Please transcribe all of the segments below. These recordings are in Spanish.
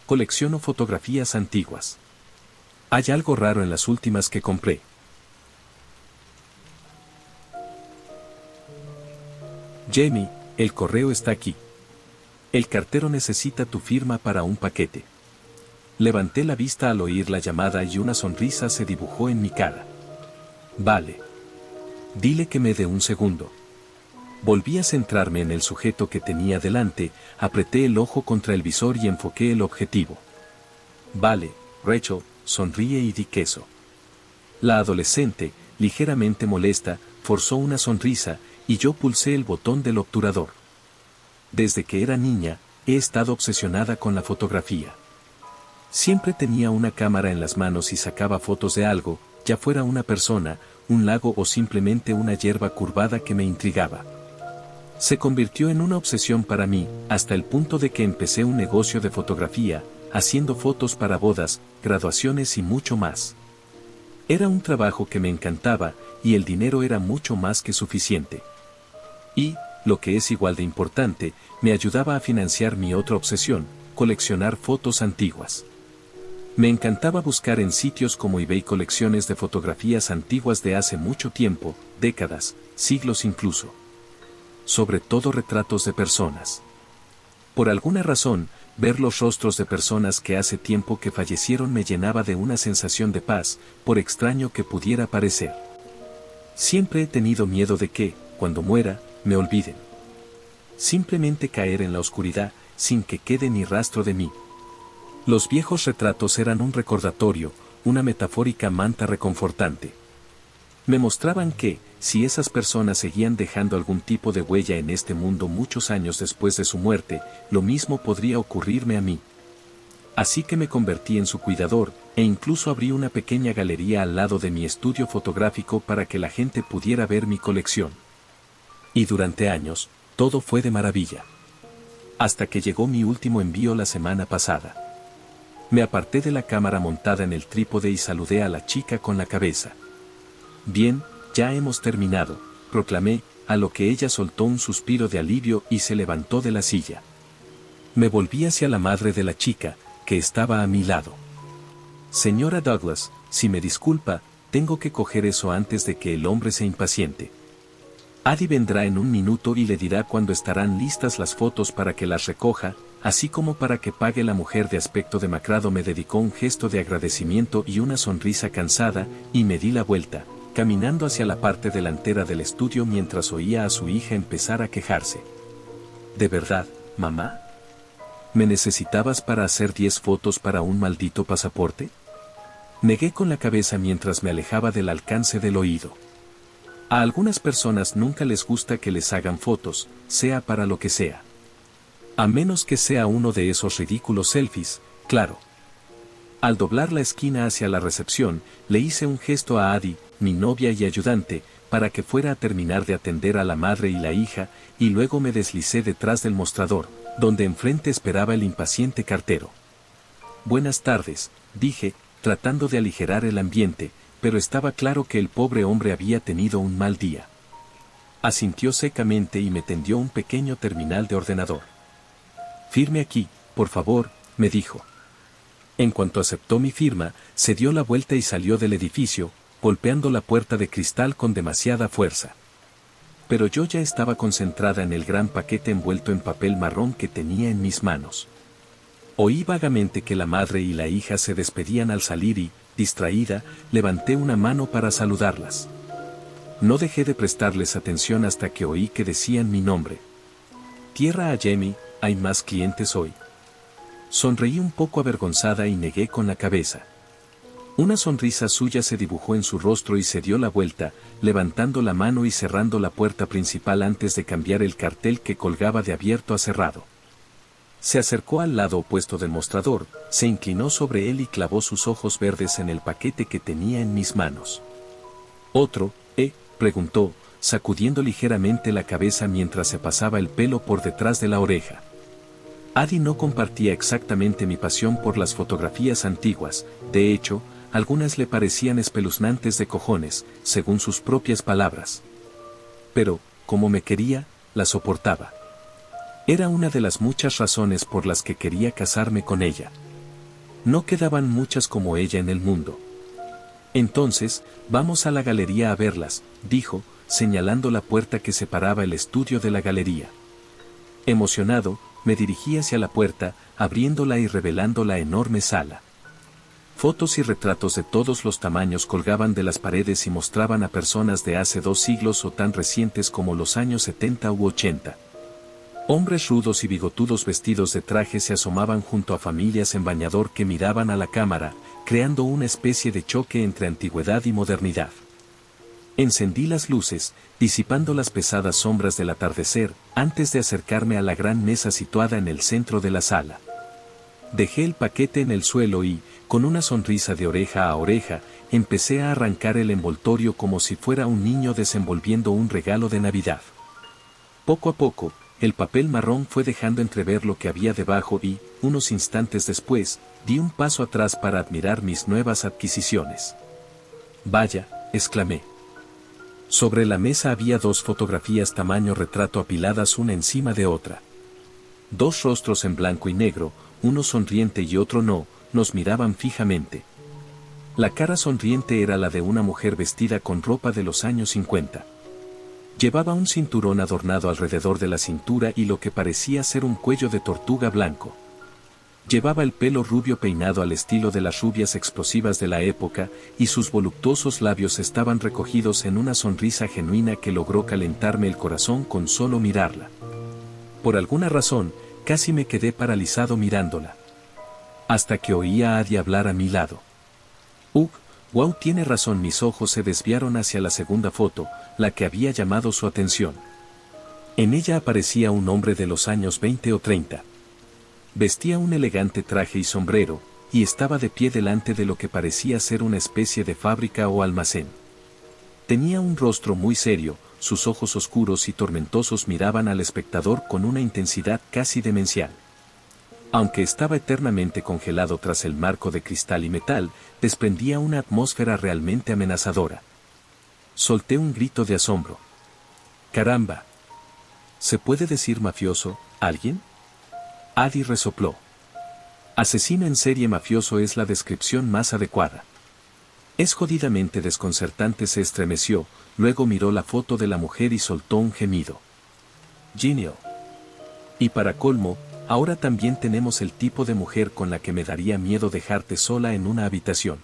Colecciono fotografías antiguas. Hay algo raro en las últimas que compré. Jamie, el correo está aquí. El cartero necesita tu firma para un paquete. Levanté la vista al oír la llamada y una sonrisa se dibujó en mi cara. Vale. Dile que me dé un segundo. Volví a centrarme en el sujeto que tenía delante, apreté el ojo contra el visor y enfoqué el objetivo. Vale, Rachel, sonríe y di queso. La adolescente, ligeramente molesta, forzó una sonrisa, y yo pulsé el botón del obturador. Desde que era niña, he estado obsesionada con la fotografía. Siempre tenía una cámara en las manos y sacaba fotos de algo, ya fuera una persona, un lago o simplemente una hierba curvada que me intrigaba. Se convirtió en una obsesión para mí, hasta el punto de que empecé un negocio de fotografía, haciendo fotos para bodas, graduaciones y mucho más. Era un trabajo que me encantaba, y el dinero era mucho más que suficiente. Y, lo que es igual de importante, me ayudaba a financiar mi otra obsesión, coleccionar fotos antiguas. Me encantaba buscar en sitios como eBay colecciones de fotografías antiguas de hace mucho tiempo, décadas, siglos incluso. Sobre todo retratos de personas. Por alguna razón, ver los rostros de personas que hace tiempo que fallecieron me llenaba de una sensación de paz, por extraño que pudiera parecer. Siempre he tenido miedo de que, cuando muera, me olviden. Simplemente caer en la oscuridad, sin que quede ni rastro de mí. Los viejos retratos eran un recordatorio, una metafórica manta reconfortante. Me mostraban que, si esas personas seguían dejando algún tipo de huella en este mundo muchos años después de su muerte, lo mismo podría ocurrirme a mí. Así que me convertí en su cuidador, e incluso abrí una pequeña galería al lado de mi estudio fotográfico para que la gente pudiera ver mi colección. Y durante años, todo fue de maravilla. Hasta que llegó mi último envío la semana pasada. Me aparté de la cámara montada en el trípode y saludé a la chica con la cabeza. Bien, ya hemos terminado, proclamé, a lo que ella soltó un suspiro de alivio y se levantó de la silla. Me volví hacia la madre de la chica, que estaba a mi lado. Señora Douglas, si me disculpa, tengo que coger eso antes de que el hombre se impaciente. Addie vendrá en un minuto y le dirá cuándo estarán listas las fotos para que las recoja, así como para que pague. La mujer de aspecto demacrado me dedicó un gesto de agradecimiento y una sonrisa cansada, y me di la vuelta, caminando hacia la parte delantera del estudio mientras oía a su hija empezar a quejarse. ¿De verdad, mamá? ¿Me necesitabas para hacer 10 fotos para un maldito pasaporte? Negué con la cabeza mientras me alejaba del alcance del oído. A algunas personas nunca les gusta que les hagan fotos, sea para lo que sea. A menos que sea uno de esos ridículos selfies, claro. Al doblar la esquina hacia la recepción, le hice un gesto a Addie, mi novia y ayudante, para que fuera a terminar de atender a la madre y la hija, y luego me deslicé detrás del mostrador, donde enfrente esperaba el impaciente cartero. Buenas tardes, dije, tratando de aligerar el ambiente, pero estaba claro que el pobre hombre había tenido un mal día. Asintió secamente y me tendió un pequeño terminal de ordenador. Firme aquí, por favor, me dijo. En cuanto aceptó mi firma, se dio la vuelta y salió del edificio, golpeando la puerta de cristal con demasiada fuerza. Pero yo ya estaba concentrada en el gran paquete envuelto en papel marrón que tenía en mis manos. Oí vagamente que la madre y la hija se despedían al salir y, distraída, levanté una mano para saludarlas. No dejé de prestarles atención hasta que oí que decían mi nombre. Tierra a Jamie, ¿hay más clientes hoy? Sonreí un poco avergonzada y negué con la cabeza. Una sonrisa suya se dibujó en su rostro y se dio la vuelta, levantando la mano y cerrando la puerta principal antes de cambiar el cartel que colgaba de abierto a cerrado. Se acercó al lado opuesto del mostrador, se inclinó sobre él y clavó sus ojos verdes en el paquete que tenía en mis manos. ¿Otro, preguntó, sacudiendo ligeramente la cabeza mientras se pasaba el pelo por detrás de la oreja. Addie no compartía exactamente mi pasión por las fotografías antiguas, de hecho, algunas le parecían espeluznantes de cojones, según sus propias palabras. Pero, como me quería, la soportaba. Era una de las muchas razones por las que quería casarme con ella. No quedaban muchas como ella en el mundo. Entonces, vamos a la galería a verlas, dijo, señalando la puerta que separaba el estudio de la galería. Emocionado, me dirigí hacia la puerta, abriéndola y revelando la enorme sala. Fotos y retratos de todos los tamaños colgaban de las paredes y mostraban a personas de hace 2 siglos o tan recientes como los años 70 u 80. Hombres rudos y bigotudos vestidos de traje se asomaban junto a familias en bañador que miraban a la cámara, creando una especie de choque entre antigüedad y modernidad. Encendí las luces, disipando las pesadas sombras del atardecer, antes de acercarme a la gran mesa situada en el centro de la sala. Dejé el paquete en el suelo y, con una sonrisa de oreja a oreja, empecé a arrancar el envoltorio como si fuera un niño desenvolviendo un regalo de Navidad. Poco a poco, el papel marrón fue dejando entrever lo que había debajo y, unos instantes después, di un paso atrás para admirar mis nuevas adquisiciones. «Vaya», exclamé. Sobre la mesa había 2 fotografías tamaño retrato apiladas una encima de otra. 2 rostros en blanco y negro, uno sonriente y otro no, nos miraban fijamente. La cara sonriente era la de una mujer vestida con ropa de los años 50. Llevaba un cinturón adornado alrededor de la cintura y lo que parecía ser un cuello de tortuga blanco. Llevaba el pelo rubio peinado al estilo de las rubias explosivas de la época, y sus voluptuosos labios estaban recogidos en una sonrisa genuina que logró calentarme el corazón con solo mirarla. Por alguna razón, casi me quedé paralizado mirándola. Hasta que oí a Adi hablar a mi lado. Wow, tiene razón. Mis ojos se desviaron hacia la segunda foto, la que había llamado su atención. En ella aparecía un hombre de los años 20 o 30. Vestía un elegante traje y sombrero, y estaba de pie delante de lo que parecía ser una especie de fábrica o almacén. Tenía un rostro muy serio, sus ojos oscuros y tormentosos miraban al espectador con una intensidad casi demencial. Aunque estaba eternamente congelado tras el marco de cristal y metal, desprendía una atmósfera realmente amenazadora. Solté un grito de asombro. ¡Caramba! ¿Se puede decir mafioso, alguien? Adi resopló. Asesino en serie mafioso es la descripción más adecuada. Es jodidamente desconcertante. Se estremeció, luego miró la foto de la mujer y soltó un gemido. Genial. Y para colmo, ahora también tenemos el tipo de mujer con la que me daría miedo dejarte sola en una habitación.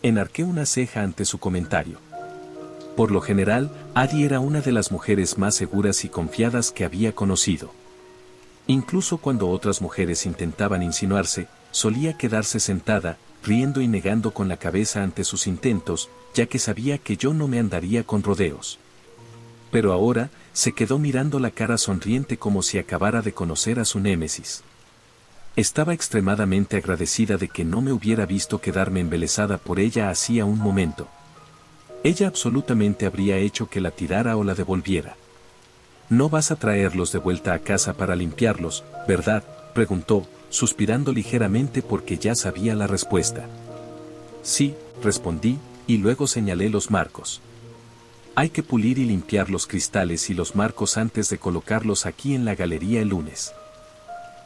Enarqué una ceja ante su comentario. Por lo general, Adi era una de las mujeres más seguras y confiadas que había conocido. Incluso cuando otras mujeres intentaban insinuarse, solía quedarse sentada, riendo y negando con la cabeza ante sus intentos, ya que sabía que yo no me andaría con rodeos. Pero ahora, se quedó mirando la cara sonriente como si acabara de conocer a su némesis. Estaba extremadamente agradecida de que no me hubiera visto quedarme embelesada por ella hacía un momento. Ella absolutamente habría hecho que la tirara o la devolviera. «No vas a traerlos de vuelta a casa para limpiarlos, ¿verdad?», preguntó, suspirando ligeramente porque ya sabía la respuesta. «Sí», respondí, y luego señalé los marcos. «Hay que pulir y limpiar los cristales y los marcos antes de colocarlos aquí en la galería el lunes.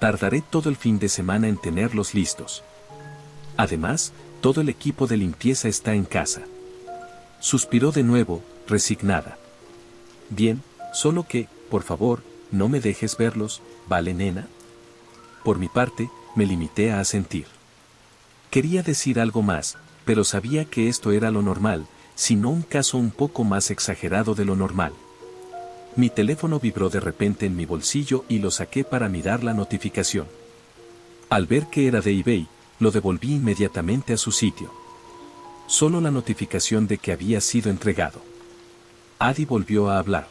Tardaré todo el fin de semana en tenerlos listos. Además, todo el equipo de limpieza está en casa». Suspiró de nuevo, resignada. «Bien, solo que, por favor, no me dejes verlos, ¿vale, nena?». Por mi parte, me limité a asentir. Quería decir algo más, pero sabía que esto era lo normal, sino un caso un poco más exagerado de lo normal. Mi teléfono vibró de repente en mi bolsillo y lo saqué para mirar la notificación. Al ver que era de eBay, lo devolví inmediatamente a su sitio. Solo la notificación de que había sido entregado. Adi volvió a hablar.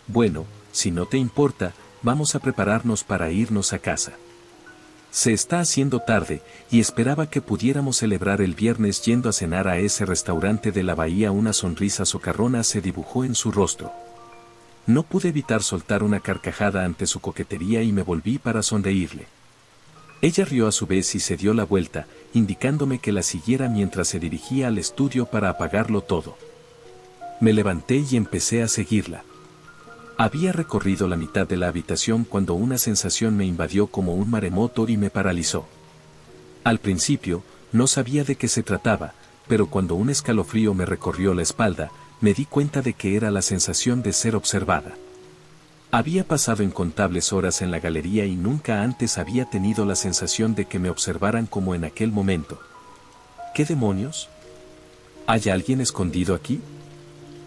«Bueno, si no te importa, vamos a prepararnos para irnos a casa. Se está haciendo tarde, y esperaba que pudiéramos celebrar el viernes yendo a cenar a ese restaurante de la bahía». Una sonrisa socarrona se dibujó en su rostro. No pude evitar soltar una carcajada ante su coquetería y me volví para sonreírle. Ella rió a su vez y se dio la vuelta, indicándome que la siguiera mientras se dirigía al estudio para apagarlo todo. Me levanté y empecé a seguirla. Había recorrido la mitad de la habitación cuando una sensación me invadió como un maremoto y me paralizó. Al principio, no sabía de qué se trataba, pero cuando un escalofrío me recorrió la espalda, me di cuenta de que era la sensación de ser observada. Había pasado incontables horas en la galería y nunca antes había tenido la sensación de que me observaran como en aquel momento. ¿Qué demonios? ¿Hay alguien escondido aquí?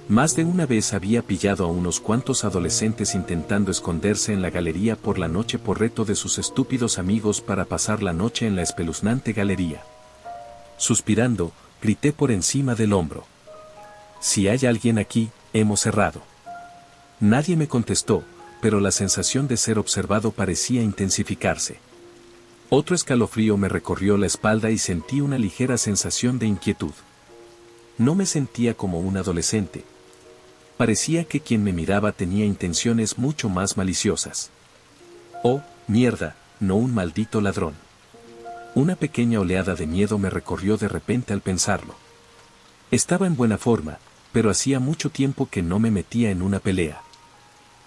Más de una vez había pillado a unos cuantos adolescentes intentando esconderse en la galería por la noche por reto de sus estúpidos amigos para pasar la noche en la espeluznante galería. Suspirando, grité por encima del hombro. Si hay alguien aquí, hemos cerrado. Nadie me contestó, pero la sensación de ser observado parecía intensificarse. Otro escalofrío me recorrió la espalda y sentí una ligera sensación de inquietud. No me sentía como un adolescente. Parecía que quien me miraba tenía intenciones mucho más maliciosas. Oh, mierda, no un maldito ladrón. Una pequeña oleada de miedo me recorrió de repente al pensarlo. Estaba en buena forma, pero hacía mucho tiempo que no me metía en una pelea.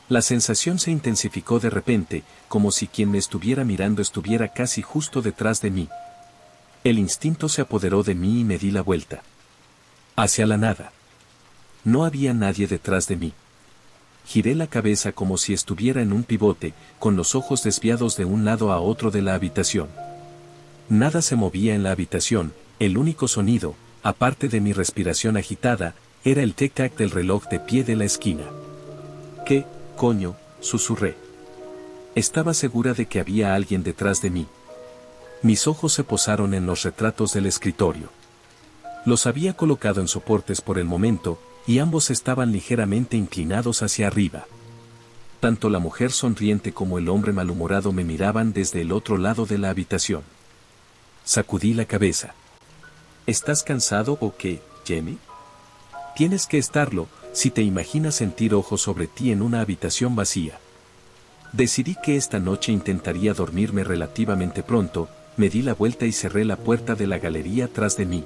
La sensación se intensificó de repente, como si quien me estuviera mirando estuviera casi justo detrás de mí. El instinto se apoderó de mí y me di la vuelta. Hacia la nada. No había nadie detrás de mí. Giré la cabeza como si estuviera en un pivote, con los ojos desviados de un lado a otro de la habitación. Nada se movía en la habitación, el único sonido, aparte de mi respiración agitada, era el tic-tac del reloj de pie de la esquina. ¿Qué, coño?, susurré. Estaba segura de que había alguien detrás de mí. Mis ojos se posaron en los retratos del escritorio. Los había colocado en soportes por el momento, y ambos estaban ligeramente inclinados hacia arriba. Tanto la mujer sonriente como el hombre malhumorado me miraban desde el otro lado de la habitación. Sacudí la cabeza. ¿Estás cansado o qué, Jamie? Tienes que estarlo, si te imaginas sentir ojos sobre ti en una habitación vacía. Decidí que esta noche intentaría dormirme relativamente pronto, me di la vuelta y cerré la puerta de la galería tras de mí.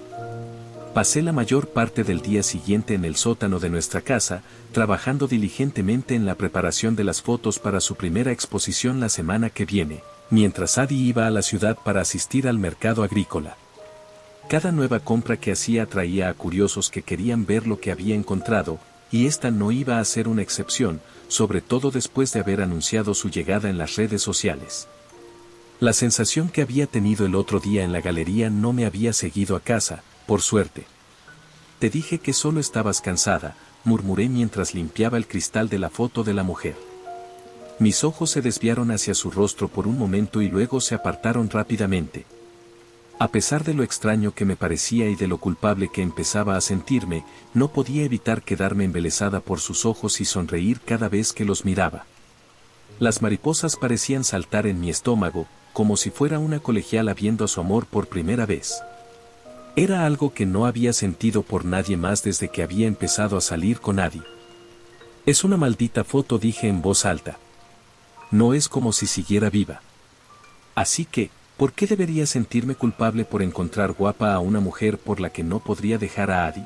Pasé la mayor parte del día siguiente en el sótano de nuestra casa, trabajando diligentemente en la preparación de las fotos para su primera exposición la semana que viene, mientras Adi iba a la ciudad para asistir al mercado agrícola. Cada nueva compra que hacía atraía a curiosos que querían ver lo que había encontrado, y esta no iba a ser una excepción, sobre todo después de haber anunciado su llegada en las redes sociales. La sensación que había tenido el otro día en la galería no me había seguido a casa, por suerte. Te dije que solo estabas cansada, murmuré mientras limpiaba el cristal de la foto de la mujer. Mis ojos se desviaron hacia su rostro por un momento y luego se apartaron rápidamente. A pesar de lo extraño que me parecía y de lo culpable que empezaba a sentirme, no podía evitar quedarme embelesada por sus ojos y sonreír cada vez que los miraba. Las mariposas parecían saltar en mi estómago, como si fuera una colegiala viendo a su amor por primera vez. Era algo que no había sentido por nadie más desde que había empezado a salir con Adi. Es una maldita foto, dije en voz alta. No es como si siguiera viva. Así que, ¿por qué debería sentirme culpable por encontrar guapa a una mujer por la que no podría dejar a Adi?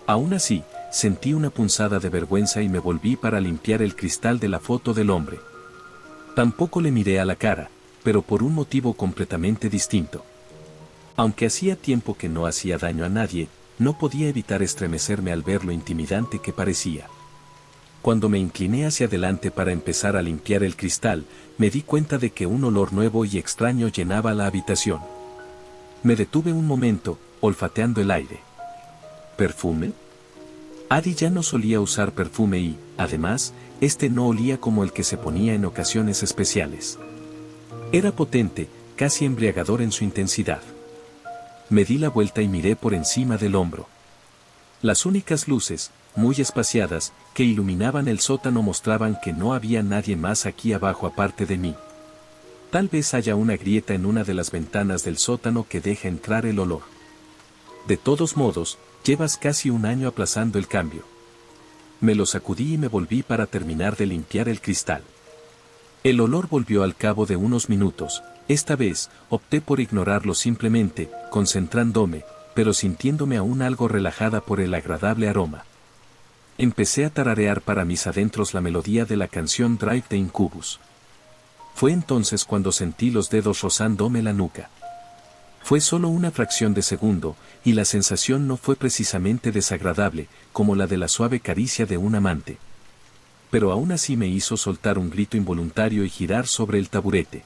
Aún así, sentí una punzada de vergüenza y me volví para limpiar el cristal de la foto del hombre. Tampoco le miré a la cara, pero por un motivo completamente distinto. Aunque hacía tiempo que no hacía daño a nadie, no podía evitar estremecerme al ver lo intimidante que parecía. Cuando me incliné hacia adelante para empezar a limpiar el cristal, me di cuenta de que un olor nuevo y extraño llenaba la habitación. Me detuve un momento, olfateando el aire. ¿Perfume? Adi ya no solía usar perfume y, además, este no olía como el que se ponía en ocasiones especiales. Era potente, casi embriagador en su intensidad. Me di la vuelta y miré por encima del hombro. Las únicas luces, muy espaciadas, que iluminaban el sótano mostraban que no había nadie más aquí abajo aparte de mí. Tal vez haya una grieta en una de las ventanas del sótano que deja entrar el olor. De todos modos, llevas casi un año aplazando el cambio. Me lo sacudí y me volví para terminar de limpiar el cristal. El olor volvió al cabo de unos minutos. Esta vez, opté por ignorarlo simplemente, concentrándome, pero sintiéndome aún algo relajada por el agradable aroma. Empecé a tararear para mis adentros la melodía de la canción Drive de Incubus. Fue entonces cuando sentí los dedos rozándome la nuca. Fue solo una fracción de segundo, y la sensación no fue precisamente desagradable, como la de la suave caricia de un amante. Pero aún así me hizo soltar un grito involuntario y girar sobre el taburete.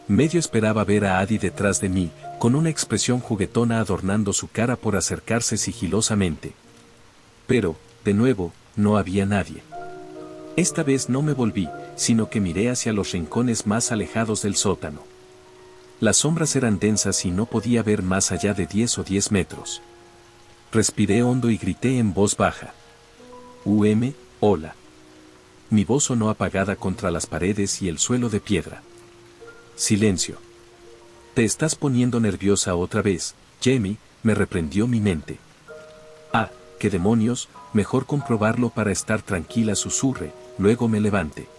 Medio esperaba ver a Adi detrás de mí, con una expresión juguetona adornando su cara por acercarse sigilosamente. Pero, de nuevo, no había nadie. Esta vez no me volví, sino que miré hacia los rincones más alejados del sótano. Las sombras eran densas y no podía ver más allá de 10 o 10 metros. Respiré hondo y grité en voz baja. Hola. Mi voz sonó apagada contra las paredes y el suelo de piedra. Silencio. Te estás poniendo nerviosa otra vez, Jamie, me reprendió mi mente. Ah, qué demonios, mejor comprobarlo para estar tranquila, susurré, luego me levanté.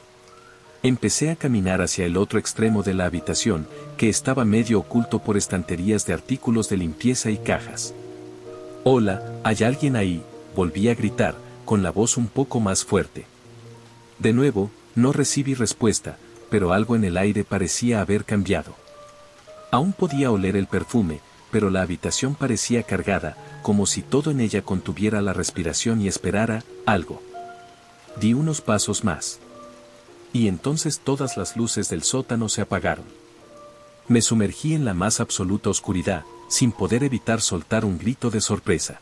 Empecé a caminar hacia el otro extremo de la habitación, que estaba medio oculto por estanterías de artículos de limpieza y cajas. Hola, ¿hay alguien ahí?, volví a gritar, con la voz un poco más fuerte. De nuevo, no recibí respuesta, pero algo en el aire parecía haber cambiado. Aún podía oler el perfume, pero la habitación parecía cargada, como si todo en ella contuviera la respiración y esperara algo. Di unos pasos más. Y entonces todas las luces del sótano se apagaron. Me sumergí en la más absoluta oscuridad, sin poder evitar soltar un grito de sorpresa.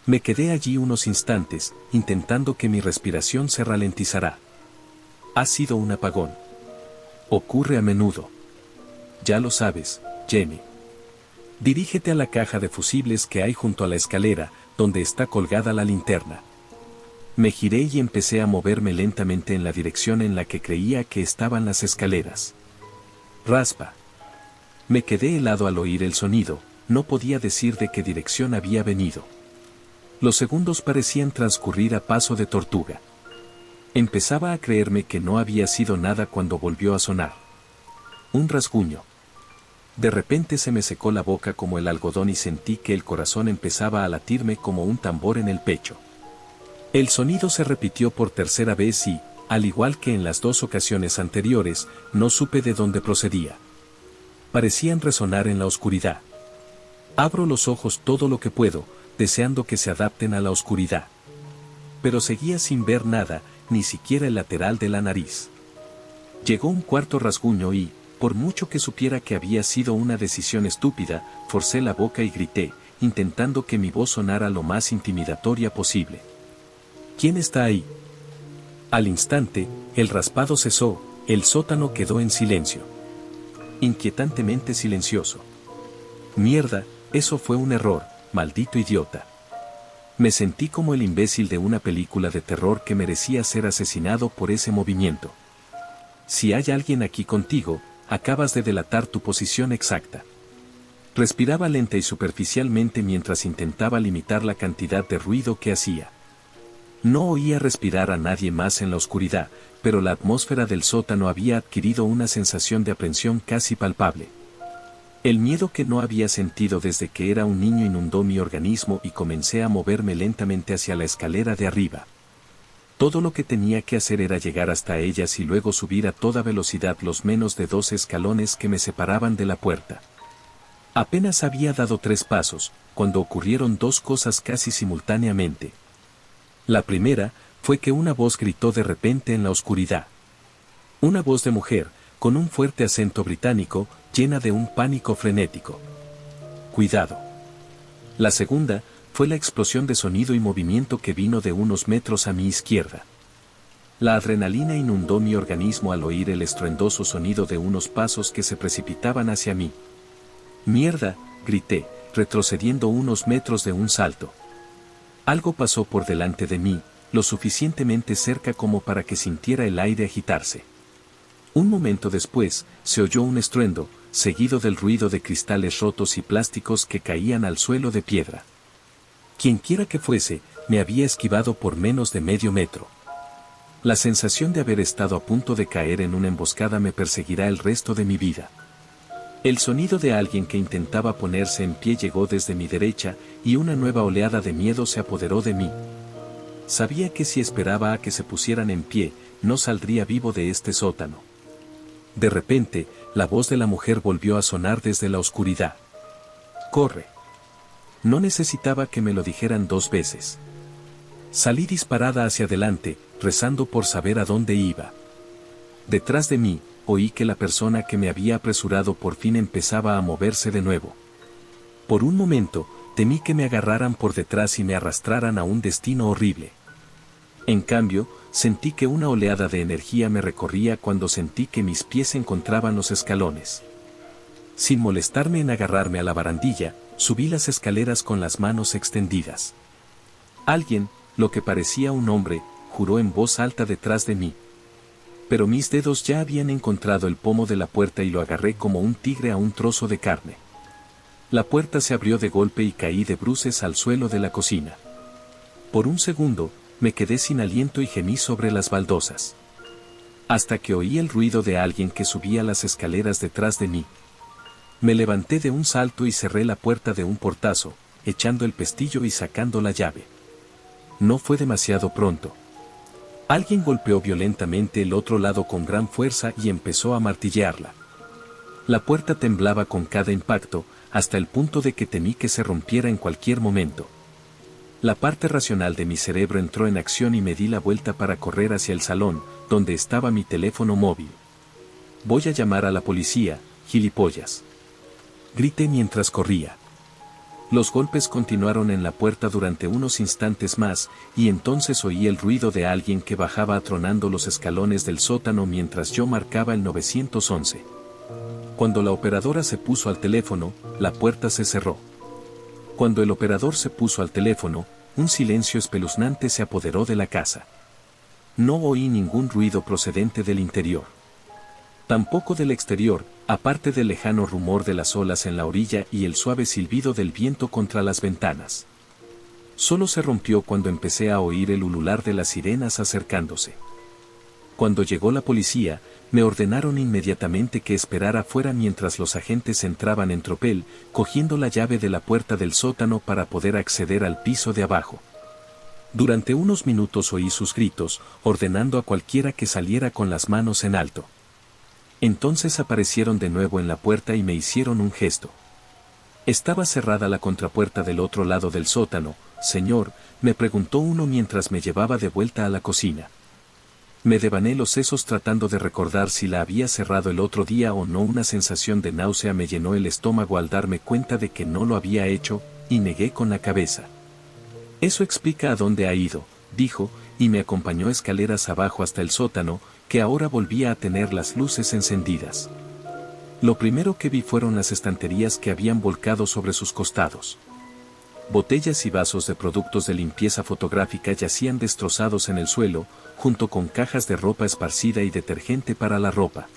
Me quedé allí unos instantes, intentando que mi respiración se ralentizara. Ha sido un apagón. Ocurre a menudo. Ya lo sabes, Jamie. Dirígete a la caja de fusibles que hay junto a la escalera, donde está colgada la linterna. Me giré y empecé a moverme lentamente en la dirección en la que creía que estaban las escaleras. Raspa. Me quedé helado al oír el sonido, no podía decir de qué dirección había venido. Los segundos parecían transcurrir a paso de tortuga. Empezaba a creerme que no había sido nada cuando volvió a sonar. Un rasguño. De repente se me secó la boca como el algodón y sentí que el corazón empezaba a latirme como un tambor en el pecho. El sonido se repitió por tercera vez y, al igual que en las dos ocasiones anteriores, no supe de dónde procedía. Parecían resonar en la oscuridad. Abro los ojos todo lo que puedo, deseando que se adapten a la oscuridad. Pero seguía sin ver nada, ni siquiera el lateral de la nariz. Llegó un cuarto rasguño y, por mucho que supiera que había sido una decisión estúpida, forcé la boca y grité, intentando que mi voz sonara lo más intimidatoria posible. ¿Quién está ahí? Al instante, el raspado cesó, el sótano quedó en silencio. Inquietantemente silencioso. Mierda, eso fue un error, maldito idiota. Me sentí como el imbécil de una película de terror que merecía ser asesinado por ese movimiento. Si hay alguien aquí contigo, acabas de delatar tu posición exacta. Respiraba lenta y superficialmente mientras intentaba limitar la cantidad de ruido que hacía. No oía respirar a nadie más en la oscuridad, pero la atmósfera del sótano había adquirido una sensación de aprensión casi palpable. El miedo que no había sentido desde que era un niño inundó mi organismo y comencé a moverme lentamente hacia la escalera de arriba. Todo lo que tenía que hacer era llegar hasta ellas y luego subir a toda velocidad los menos de 2 escalones que me separaban de la puerta. Apenas había dado 3 pasos, cuando ocurrieron 2 cosas casi simultáneamente. La primera, fue que una voz gritó de repente en la oscuridad. Una voz de mujer, con un fuerte acento británico, llena de un pánico frenético. Cuidado. La segunda, fue la explosión de sonido y movimiento que vino de unos metros a mi izquierda. La adrenalina inundó mi organismo al oír el estruendoso sonido de unos pasos que se precipitaban hacia mí. Mierda, grité, retrocediendo unos metros de un salto. Algo pasó por delante de mí, lo suficientemente cerca como para que sintiera el aire agitarse. Un momento después, se oyó un estruendo, seguido del ruido de cristales rotos y plásticos que caían al suelo de piedra. Quienquiera que fuese, me había esquivado por menos de medio metro. La sensación de haber estado a punto de caer en una emboscada me perseguirá el resto de mi vida. El sonido de alguien que intentaba ponerse en pie llegó desde mi derecha, y una nueva oleada de miedo se apoderó de mí. Sabía que si esperaba a que se pusieran en pie, no saldría vivo de este sótano. De repente, la voz de la mujer volvió a sonar desde la oscuridad. corre. No necesitaba que me lo dijeran 2 veces. Salí disparada hacia adelante, rezando por saber a dónde iba. Detrás de mí, oí que la persona que me había apresurado por fin empezaba a moverse de nuevo. Por un momento, temí que me agarraran por detrás y me arrastraran a un destino horrible. En cambio, sentí que una oleada de energía me recorría cuando sentí que mis pies encontraban los escalones. Sin molestarme en agarrarme a la barandilla, subí las escaleras con las manos extendidas. Alguien, lo que parecía un hombre, juró en voz alta detrás de mí. Pero mis dedos ya habían encontrado el pomo de la puerta y lo agarré como un tigre a un trozo de carne. La puerta se abrió de golpe y caí de bruces al suelo de la cocina. Por un segundo, me quedé sin aliento y gemí sobre las baldosas. Hasta que oí el ruido de alguien que subía las escaleras detrás de mí. Me levanté de un salto y cerré la puerta de un portazo, echando el pestillo y sacando la llave. No fue demasiado pronto. Alguien golpeó violentamente el otro lado con gran fuerza y empezó a martillearla. La puerta temblaba con cada impacto, hasta el punto de que temí que se rompiera en cualquier momento. La parte racional de mi cerebro entró en acción y me di la vuelta para correr hacia el salón, donde estaba mi teléfono móvil. «Voy a llamar a la policía, gilipollas», grité mientras corría. Los golpes continuaron en la puerta durante unos instantes más, y entonces oí el ruido de alguien que bajaba atronando los escalones del sótano mientras yo marcaba el 911. Cuando la operadora se puso al teléfono, la puerta se cerró. Cuando el operador se puso al teléfono, un silencio espeluznante se apoderó de la casa. No oí ningún ruido procedente del interior. Tampoco del exterior, aparte del lejano rumor de las olas en la orilla y el suave silbido del viento contra las ventanas. Solo se rompió cuando empecé a oír el ulular de las sirenas acercándose. Cuando llegó la policía, me ordenaron inmediatamente que esperara fuera mientras los agentes entraban en tropel, cogiendo la llave de la puerta del sótano para poder acceder al piso de abajo. Durante unos minutos oí sus gritos, ordenando a cualquiera que saliera con las manos en alto. Entonces aparecieron de nuevo en la puerta y me hicieron un gesto. Estaba cerrada la contrapuerta del otro lado del sótano, señor, me preguntó uno mientras me llevaba de vuelta a la cocina. Me devané los sesos tratando de recordar si la había cerrado el otro día o no. Una sensación de náusea me llenó el estómago al darme cuenta de que no lo había hecho, y negué con la cabeza. Eso explica a dónde ha ido, dijo, y me acompañó escaleras abajo hasta el sótano, que ahora volvía a tener las luces encendidas. Lo primero que vi fueron las estanterías que habían volcado sobre sus costados. Botellas y vasos de productos de limpieza fotográfica yacían destrozados en el suelo, junto con cajas de ropa esparcida y detergente para la ropa.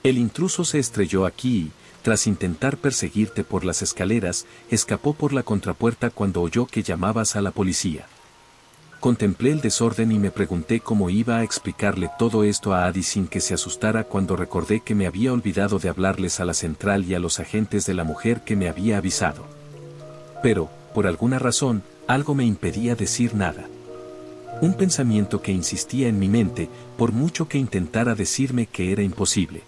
El intruso se estrelló aquí y, tras intentar perseguirte por las escaleras, escapó por la contrapuerta cuando oyó que llamabas a la policía. Contemplé el desorden y me pregunté cómo iba a explicarle todo esto a Adi sin que se asustara cuando recordé que me había olvidado de hablarles a la central y a los agentes de la mujer que me había avisado. Pero, por alguna razón, algo me impedía decir nada. Un pensamiento que insistía en mi mente, por mucho que intentara decirme que era imposible.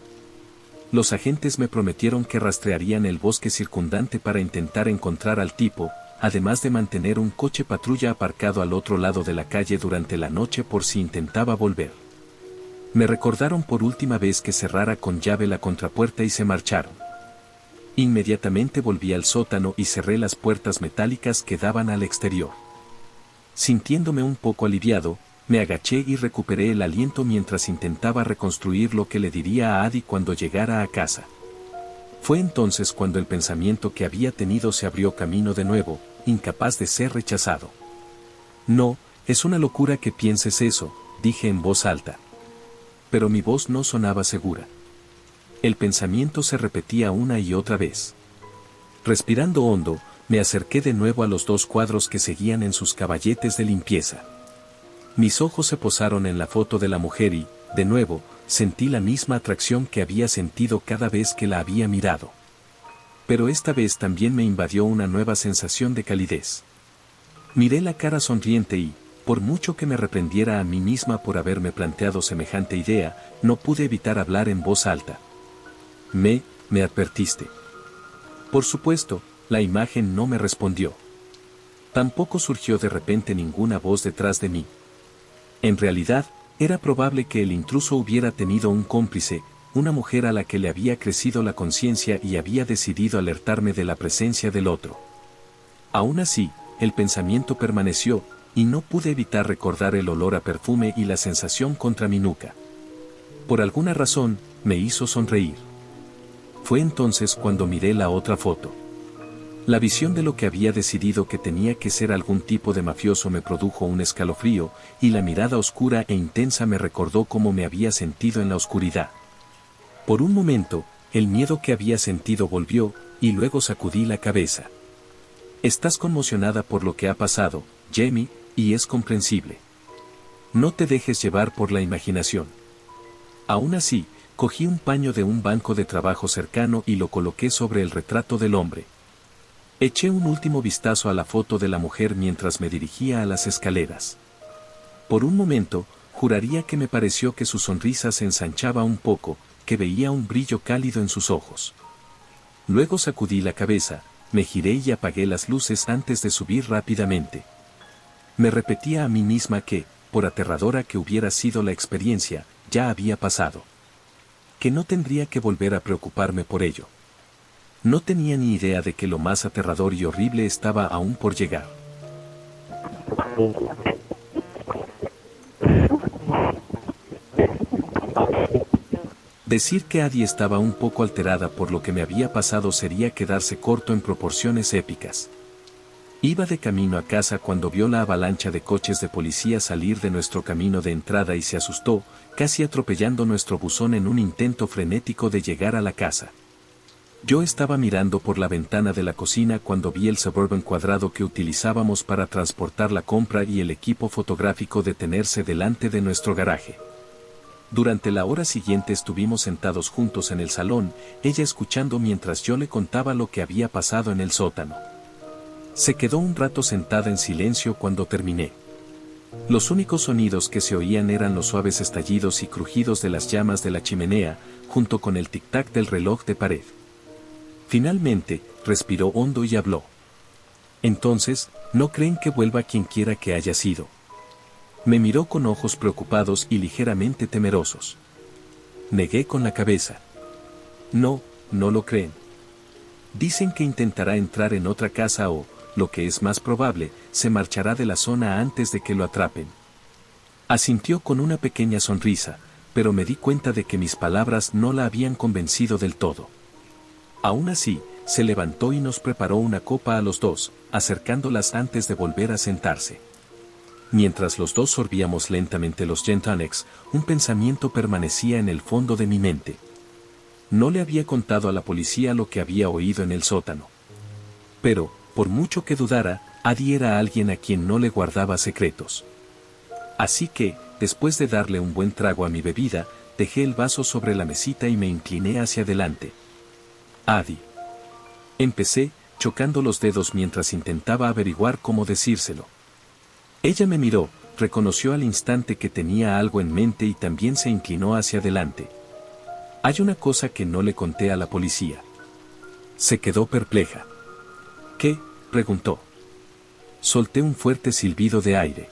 Los agentes me prometieron que rastrearían el bosque circundante para intentar encontrar al tipo, además de mantener un coche patrulla aparcado al otro lado de la calle durante la noche por si intentaba volver. Me recordaron por última vez que cerrara con llave la contrapuerta y se marcharon. Inmediatamente volví al sótano y cerré las puertas metálicas que daban al exterior. Sintiéndome un poco aliviado, me agaché y recuperé el aliento mientras intentaba reconstruir lo que le diría a Adi cuando llegara a casa. Fue entonces cuando el pensamiento que había tenido se abrió camino de nuevo, incapaz de ser rechazado. No, es una locura que pienses eso, dije en voz alta. Pero mi voz no sonaba segura. El pensamiento se repetía una y otra vez. Respirando hondo, me acerqué de nuevo a los 2 cuadros que seguían en sus caballetes de limpieza. Mis ojos se posaron en la foto de la mujer y, de nuevo, sentí la misma atracción que había sentido cada vez que la había mirado. Pero esta vez también me invadió una nueva sensación de calidez. Miré la cara sonriente y, por mucho que me reprendiera a mí misma por haberme planteado semejante idea, no pude evitar hablar en voz alta. Me advertiste. Por supuesto, La imagen no me respondió. Tampoco surgió de repente ninguna voz detrás de mí. En realidad, era probable que el intruso hubiera tenido un cómplice, una mujer a la que le había crecido la conciencia y había decidido alertarme de la presencia del otro. Aún así, el pensamiento permaneció, y no pude evitar recordar el olor a perfume y la sensación contra mi nuca. Por alguna razón, me hizo sonreír. Fue entonces cuando miré la otra foto. La visión de lo que había decidido que tenía que ser algún tipo de mafioso me produjo un escalofrío, y la mirada oscura e intensa me recordó cómo me había sentido en la oscuridad. Por un momento, el miedo que había sentido volvió, y luego sacudí la cabeza. Estás conmocionada por lo que ha pasado, Jamie, y es comprensible. No te dejes llevar por la imaginación. Aún así, cogí un paño de un banco de trabajo cercano y lo coloqué sobre el retrato del hombre. Eché un último vistazo a la foto de la mujer mientras me dirigía a las escaleras. Por un momento, juraría que me pareció que su sonrisa se ensanchaba un poco, que veía un brillo cálido en sus ojos. Luego sacudí la cabeza, me giré y apagué las luces antes de subir rápidamente. Me repetía a mí misma que, por aterradora que hubiera sido la experiencia, ya había pasado. Que no tendría que volver a preocuparme por ello. No tenía ni idea de que lo más aterrador y horrible estaba aún por llegar. Decir que Addie estaba un poco alterada por lo que me había pasado sería quedarse corto en proporciones épicas. Iba de camino a casa cuando vio la avalancha de coches de policía salir de nuestro camino de entrada y se asustó, casi atropellando nuestro buzón en un intento frenético de llegar a la casa. Yo estaba mirando por la ventana de la cocina cuando vi el Suburban cuadrado que utilizábamos para transportar la compra y el equipo fotográfico detenerse delante de nuestro garaje. Durante la hora siguiente estuvimos sentados juntos en el salón, ella escuchando mientras yo le contaba lo que había pasado en el sótano. Se quedó un rato sentada en silencio cuando terminé. Los únicos sonidos que se oían eran los suaves estallidos y crujidos de las llamas de la chimenea, junto con el tic-tac del reloj de pared. Finalmente, respiró hondo y habló. Entonces, ¿no creen que vuelva quien quiera que haya sido? Me miró con ojos preocupados y ligeramente temerosos. Negué con la cabeza. No, no lo creen. Dicen que intentará entrar en otra casa o, lo que es más probable, se marchará de la zona antes de que lo atrapen. Asintió con una pequeña sonrisa, pero me di cuenta de que mis palabras no la habían convencido del todo. Aún así, se levantó y nos preparó una copa a los dos, acercándolas antes de volver a sentarse. Mientras los dos sorbíamos lentamente los gin tonics, un pensamiento permanecía en el fondo de mi mente. No le había contado a la policía lo que había oído en el sótano. Pero, por mucho que dudara, Addie era alguien a quien no le guardaba secretos. Así que, después de darle un buen trago a mi bebida, dejé el vaso sobre la mesita y me incliné hacia adelante. Addie. Empecé, chocando los dedos mientras intentaba averiguar cómo decírselo. Ella me miró, reconoció al instante que tenía algo en mente y también se inclinó hacia adelante. Hay una cosa que no le conté a la policía. Se quedó perpleja. ¿Qué?, preguntó. Solté un fuerte silbido de aire.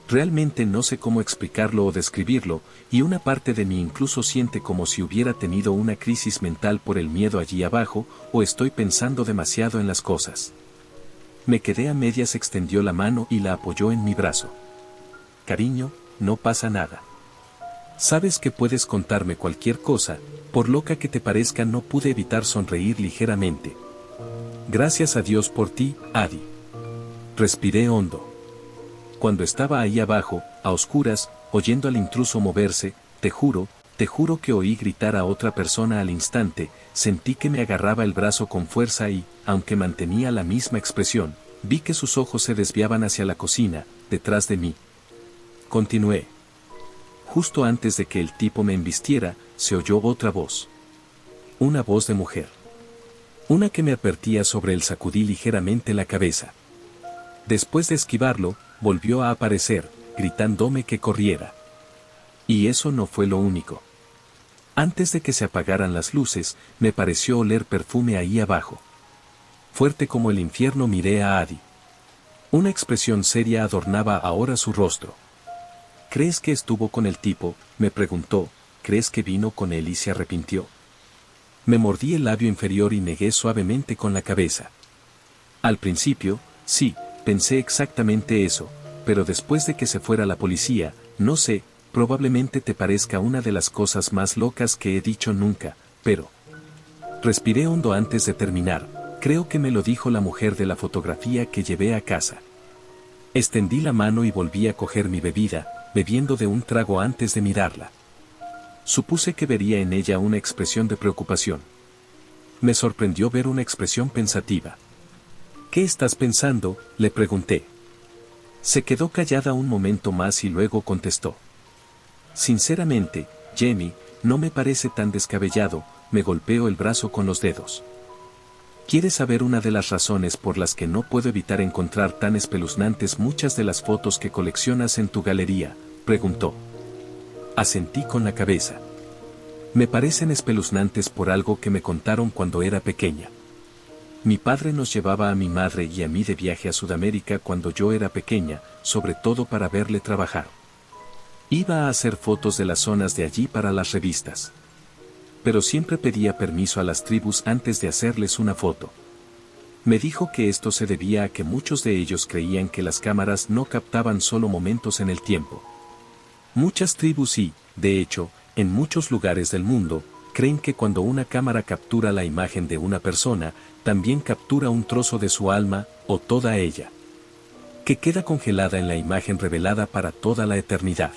Realmente no sé cómo explicarlo o describirlo, y una parte de mí incluso siente como si hubiera tenido una crisis mental por el miedo allí abajo, o estoy pensando demasiado en las cosas. Me quedé a medias, extendió la mano y la apoyó en mi brazo. Cariño, no pasa nada. Sabes que puedes contarme cualquier cosa, por loca que te parezca. No pude evitar sonreír ligeramente. Gracias a Dios por ti, Addie. Respiré hondo. Cuando estaba ahí abajo, a oscuras, oyendo al intruso moverse, te juro que oí gritar a otra persona al instante, sentí que me agarraba el brazo con fuerza y, aunque mantenía la misma expresión, vi que sus ojos se desviaban hacia la cocina, detrás de mí. Continué. Justo antes de que el tipo me embistiera, se oyó otra voz. Una voz de mujer. Una que me advertía sobre él. Sacudí ligeramente la cabeza. Después de esquivarlo, volvió a aparecer, gritándome que corriera. Y eso no fue lo único. Antes de que se apagaran las luces, me pareció oler perfume ahí abajo. fuerte como el infierno miré a Adi. Una expresión seria adornaba ahora su rostro. ¿Crees que estuvo con el tipo?, me preguntó. ¿Crees que vino con él y se arrepintió? Me mordí el labio inferior y negué suavemente con la cabeza. Al principio, sí, pensé exactamente eso, pero después de que se fuera la policía, no sé, probablemente te parezca una de las cosas más locas que he dicho nunca, pero... Respiré hondo antes de terminar. Creo que me lo dijo la mujer de la fotografía que llevé a casa. Extendí la mano y volví a coger mi bebida, bebiendo de un trago antes de mirarla. Supuse que vería en ella una expresión de preocupación. Me sorprendió ver una expresión pensativa. ¿Qué estás pensando?, le pregunté. Se quedó callada un momento más y luego contestó. Sinceramente, Jamie, no me parece tan descabellado. Me golpeó el brazo con los dedos. ¿Quieres saber una de las razones por las que no puedo evitar encontrar tan espeluznantes muchas de las fotos que coleccionas en tu galería?, preguntó. Asentí con la cabeza. Me parecen espeluznantes por algo que me contaron cuando era pequeña. Mi padre nos llevaba a mi madre y a mí de viaje a Sudamérica cuando yo era pequeña, sobre todo para verle trabajar. Iba a hacer fotos de las zonas de allí para las revistas. Pero siempre pedía permiso a las tribus antes de hacerles una foto. Me dijo que esto se debía a que muchos de ellos creían que las cámaras no captaban solo momentos en el tiempo. Muchas tribus y, de hecho, en muchos lugares del mundo, creen que cuando una cámara captura la imagen de una persona, también captura un trozo de su alma, o toda ella, que queda congelada en la imagen revelada para toda la eternidad.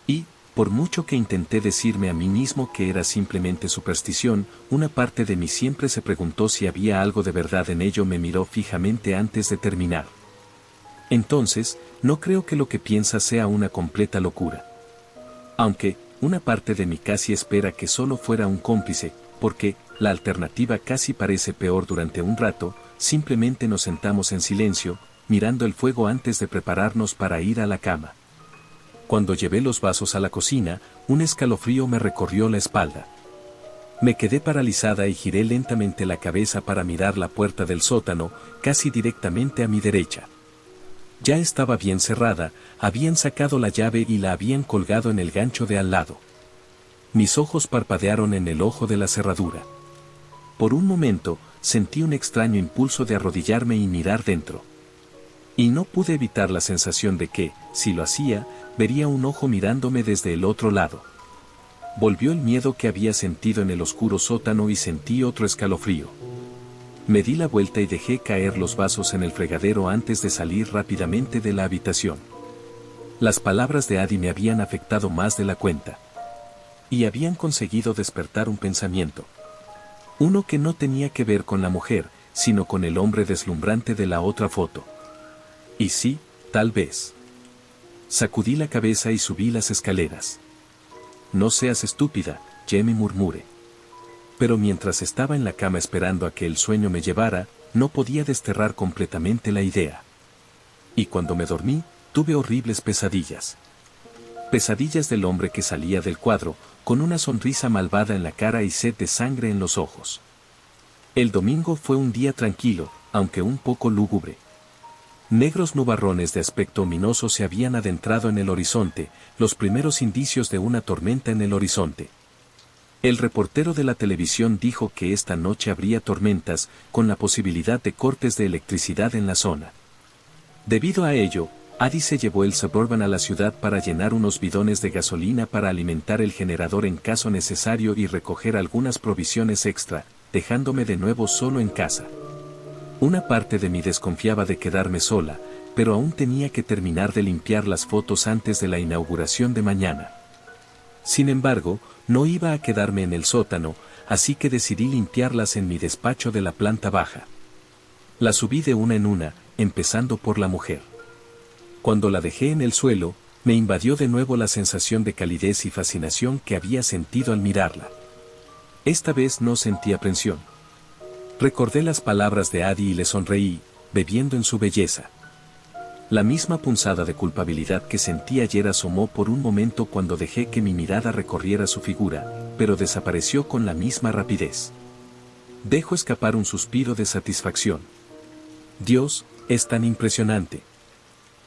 Y, por mucho que intenté decirme a mí mismo que era simplemente superstición, una parte de mí siempre se preguntó si había algo de verdad en ello. Me miró fijamente antes de terminar. Entonces, no creo que lo que piensas sea una completa locura. Aunque, una parte de mí casi espera que solo fuera un cómplice, porque, la alternativa casi parece peor. Durante un rato, simplemente nos sentamos en silencio, mirando el fuego antes de prepararnos para ir a la cama. Cuando llevé los vasos a la cocina, un escalofrío me recorrió la espalda. Me quedé paralizada y giré lentamente la cabeza para mirar la puerta del sótano, casi directamente a mi derecha. Ya estaba bien cerrada, habían sacado la llave y la habían colgado en el gancho de al lado. Mis ojos parpadearon en el ojo de la cerradura. Por un momento, sentí un extraño impulso de arrodillarme y mirar dentro. Y no pude evitar la sensación de que, si lo hacía, vería un ojo mirándome desde el otro lado. Volvió el miedo que había sentido en el oscuro sótano y sentí otro escalofrío. Me di la vuelta y dejé caer los vasos en el fregadero antes de salir rápidamente de la habitación. Las palabras de Adi me habían afectado más de la cuenta. Y habían conseguido despertar un pensamiento. Uno que no tenía que ver con la mujer, sino con el hombre deslumbrante de la otra foto. Y sí, tal vez. Sacudí la cabeza y subí las escaleras. No seas estúpida, Jamie murmuré. Pero mientras estaba en la cama esperando a que el sueño me llevara, no podía desterrar completamente la idea. Y cuando me dormí, tuve horribles pesadillas. Pesadillas del hombre que salía del cuadro, con una sonrisa malvada en la cara y sed de sangre en los ojos. El domingo fue un día tranquilo, aunque un poco lúgubre. Negros nubarrones de aspecto ominoso se habían adentrado en el horizonte, los primeros indicios de una tormenta en el horizonte. El reportero de la televisión dijo que esta noche habría tormentas, con la posibilidad de cortes de electricidad en la zona. Debido a ello, Adi se llevó el Suburban a la ciudad para llenar unos bidones de gasolina para alimentar el generador en caso necesario y recoger algunas provisiones extra, dejándome de nuevo solo en casa. Una parte de mí desconfiaba de quedarme sola, pero aún tenía que terminar de limpiar las fotos antes de la inauguración de mañana. Sin embargo, no iba a quedarme en el sótano, así que decidí limpiarlas en mi despacho de la planta baja. Las subí de una en una, empezando por la mujer. Cuando la dejé en el suelo, me invadió de nuevo la sensación de calidez y fascinación que había sentido al mirarla. Esta vez no sentí aprensión. Recordé las palabras de Adi y le sonreí, bebiendo en su belleza. La misma punzada de culpabilidad que sentí ayer asomó por un momento cuando dejé que mi mirada recorriera su figura, pero desapareció con la misma rapidez. Dejo escapar un suspiro de satisfacción. Dios, es tan impresionante.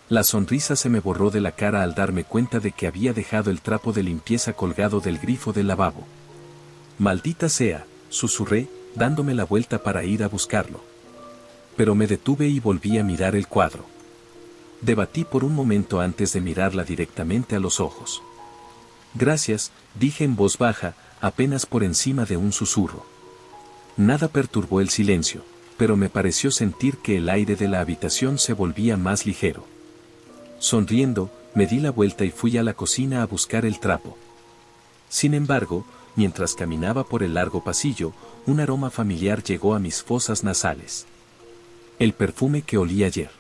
La sonrisa se me borró de la cara al darme cuenta de que había dejado el trapo de limpieza colgado del grifo del lavabo. Maldita sea, susurré, dándome la vuelta para ir a buscarlo. Pero me detuve y volví a mirar el cuadro. Debatí por un momento antes de mirarla directamente a los ojos. Gracias, dije en voz baja, apenas por encima de un susurro. Nada perturbó el silencio, pero me pareció sentir que el aire de la habitación se volvía más ligero. Sonriendo, me di la vuelta y fui a la cocina a buscar el trapo. Sin embargo, mientras caminaba por el largo pasillo, un aroma familiar llegó a mis fosas nasales. El perfume que olí ayer.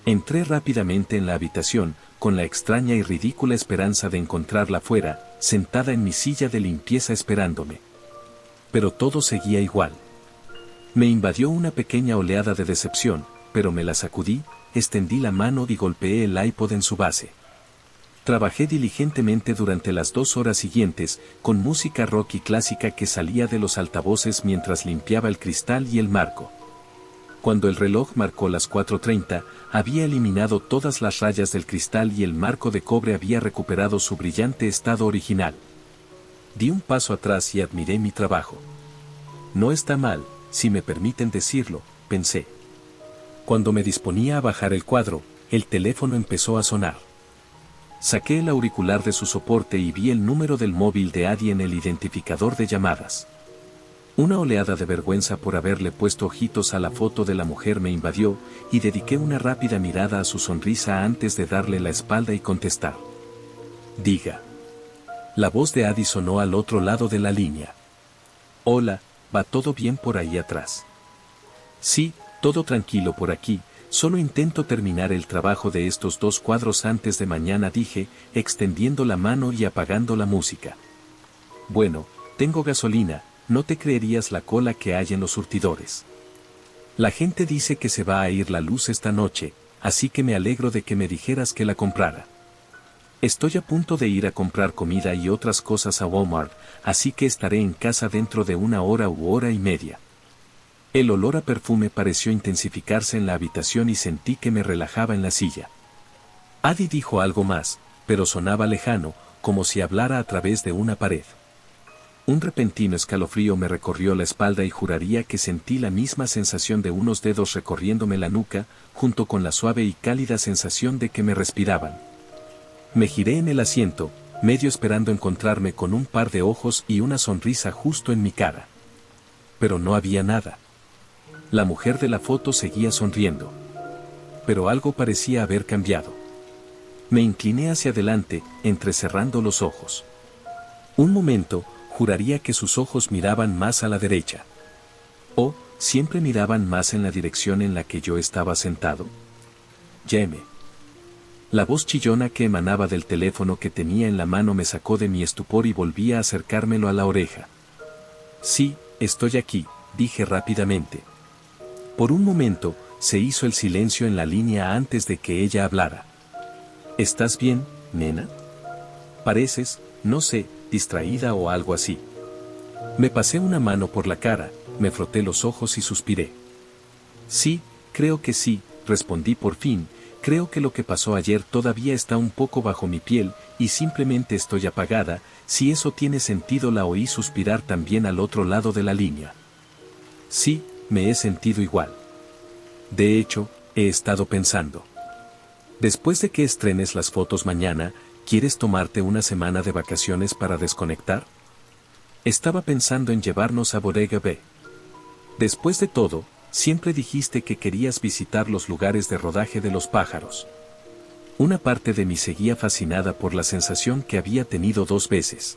Entré rápidamente en la habitación, con la extraña y ridícula esperanza de encontrarla fuera, sentada en mi silla de limpieza esperándome. Pero todo seguía igual. Me invadió una pequeña oleada de decepción, pero me la sacudí, extendí la mano y golpeé el iPod en su base. Trabajé diligentemente durante las 2 horas siguientes, con música rock y clásica que salía de los altavoces mientras limpiaba el cristal y el marco. Cuando el reloj marcó las 4:30, había eliminado todas las rayas del cristal y el marco de cobre había recuperado su brillante estado original. Di un paso atrás y admiré mi trabajo. No está mal, si me permiten decirlo, pensé. Cuando me disponía a bajar el cuadro, el teléfono empezó a sonar. Saqué el auricular de su soporte y vi el número del móvil de Adi en el identificador de llamadas. Una oleada de vergüenza por haberle puesto ojitos a la foto de la mujer me invadió, y dediqué una rápida mirada a su sonrisa antes de darle la espalda y contestar. Diga. La voz de Adi sonó al otro lado de la línea. Hola, ¿va todo bien por ahí atrás? Sí, todo tranquilo por aquí, solo intento terminar el trabajo de estos 2 cuadros antes de mañana, dije, extendiendo la mano y apagando la música. Bueno, tengo gasolina, no te creerías la cola que hay en los surtidores. La gente dice que se va a ir la luz esta noche, así que me alegro de que me dijeras que la comprara. Estoy a punto de ir a comprar comida y otras cosas a Walmart, así que estaré en casa dentro de 1 hora u hora y media. El olor a perfume pareció intensificarse en la habitación y sentí que me relajaba en la silla. Adi dijo algo más, pero sonaba lejano, como si hablara a través de una pared. Un repentino escalofrío me recorrió la espalda y juraría que sentí la misma sensación de unos dedos recorriéndome la nuca, junto con la suave y cálida sensación de que me respiraban. Me giré en el asiento, medio esperando encontrarme con un par de ojos y una sonrisa justo en mi cara. Pero no había nada. La mujer de la foto seguía sonriendo. Pero algo parecía haber cambiado. Me incliné hacia adelante, entrecerrando los ojos. Un momento, juraría que sus ojos miraban más a la derecha. ¿O siempre miraban más en la dirección en la que yo estaba sentado? Yeme. La voz chillona que emanaba del teléfono que tenía en la mano me sacó de mi estupor y volví a acercármelo a la oreja. Sí, estoy aquí, dije rápidamente. Por un momento, se hizo el silencio en la línea antes de que ella hablara. ¿Estás bien, nena? Pareces, no sé, distraída o algo así. Me pasé una mano por la cara, me froté los ojos y suspiré. Sí, creo que sí, respondí por fin. Creo que lo que pasó ayer todavía está un poco bajo mi piel, y simplemente estoy apagada. Si eso tiene sentido, la oí suspirar también al otro lado de la línea. Sí, me he sentido igual. De hecho, he estado pensando. Después de que estrenes las fotos mañana, ¿quieres tomarte una semana de vacaciones para desconectar? Estaba pensando en llevarnos a Bodega B. Después de todo, siempre dijiste que querías visitar los lugares de rodaje de los pájaros. Una parte de mí seguía fascinada por la sensación que había tenido 2 veces.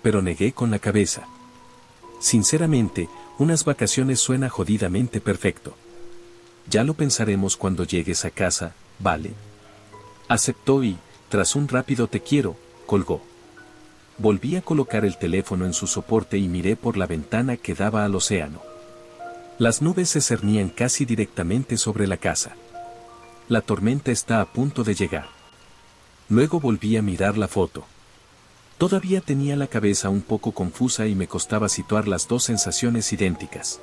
Pero negué con la cabeza. Sinceramente, unas vacaciones suena jodidamente perfecto. Ya lo pensaremos cuando llegues a casa, ¿vale? Aceptó y, tras un rápido te quiero, colgó. Volví a colocar el teléfono en su soporte y miré por la ventana que daba al océano. Las nubes se cernían casi directamente sobre la casa. La tormenta está a punto de llegar. Luego volví a mirar la foto. Todavía tenía la cabeza un poco confusa y me costaba situar las dos sensaciones idénticas.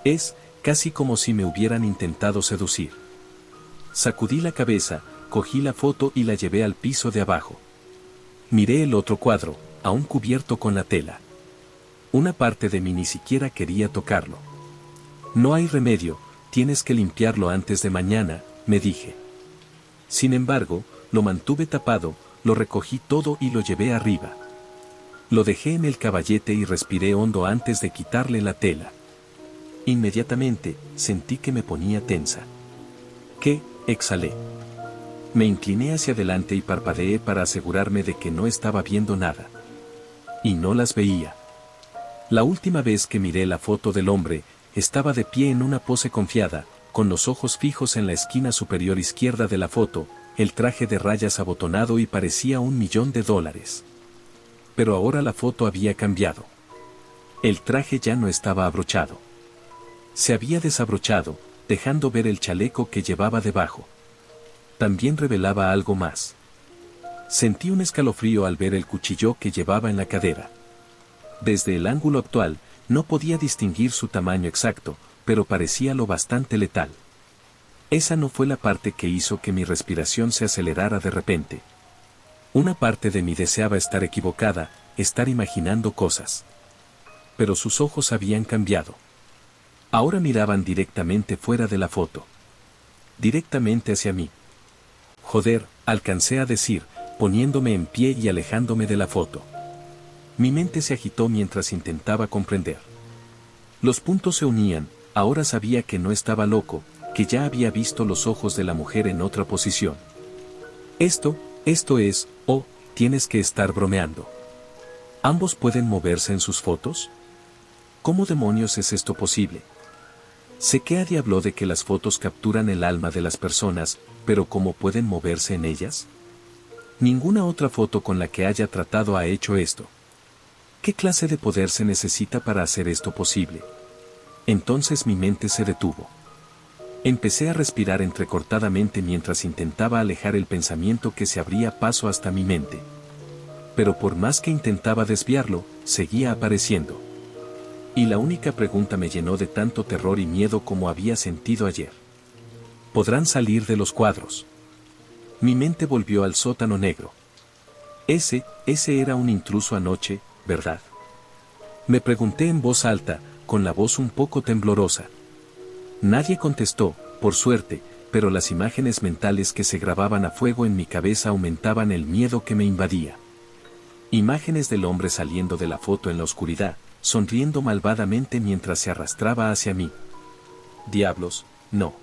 Es casi como si me hubieran intentado seducir. Sacudí la cabeza, cogí la foto y la llevé al piso de abajo. Miré el otro cuadro, aún cubierto con la tela. Una parte de mí ni siquiera quería tocarlo. No hay remedio, tienes que limpiarlo antes de mañana, me dije. Sin embargo, lo mantuve tapado, lo recogí todo y lo llevé arriba. Lo dejé en el caballete y respiré hondo antes de quitarle la tela. Inmediatamente, sentí que me ponía tensa. ¿Qué? Exhalé. Me incliné hacia adelante y parpadeé para asegurarme de que no estaba viendo nada. Y no las veía. La última vez que miré la foto del hombre, estaba de pie en una pose confiada, con los ojos fijos en la esquina superior izquierda de la foto, el traje de rayas abotonado y parecía $1.000.000. Pero ahora la foto había cambiado. El traje ya no estaba abrochado. Se había desabrochado, dejando ver el chaleco que llevaba debajo. También revelaba algo más. Sentí un escalofrío al ver el cuchillo que llevaba en la cadera. Desde el ángulo actual, no podía distinguir su tamaño exacto, pero parecía lo bastante letal. Esa no fue la parte que hizo que mi respiración se acelerara de repente. Una parte de mí deseaba estar equivocada, estar imaginando cosas. Pero sus ojos habían cambiado. Ahora miraban directamente fuera de la foto. Directamente hacia mí. Joder, alcancé a decir, poniéndome en pie y alejándome de la foto. Mi mente se agitó mientras intentaba comprender. Los puntos se unían, ahora sabía que no estaba loco, que ya había visto los ojos de la mujer en otra posición. Esto es, tienes que estar bromeando. ¿Ambos pueden moverse en sus fotos? ¿Cómo demonios es esto posible? Sé que Adi habló de que las fotos capturan el alma de las personas, pero ¿cómo pueden moverse en ellas? Ninguna otra foto con la que haya tratado ha hecho esto. ¿Qué clase de poder se necesita para hacer esto posible? Entonces mi mente se detuvo. Empecé a respirar entrecortadamente mientras intentaba alejar el pensamiento que se abría paso hasta mi mente. Pero por más que intentaba desviarlo, seguía apareciendo. Y la única pregunta me llenó de tanto terror y miedo como había sentido ayer. ¿Podrán salir de los cuadros? Mi mente volvió al sótano negro. Ese era un intruso anoche, ¿verdad? Me pregunté en voz alta, con la voz un poco temblorosa. Nadie contestó, por suerte, pero las imágenes mentales que se grababan a fuego en mi cabeza aumentaban el miedo que me invadía. Imágenes del hombre saliendo de la foto en la oscuridad, sonriendo malvadamente mientras se arrastraba hacia mí. Diablos, no.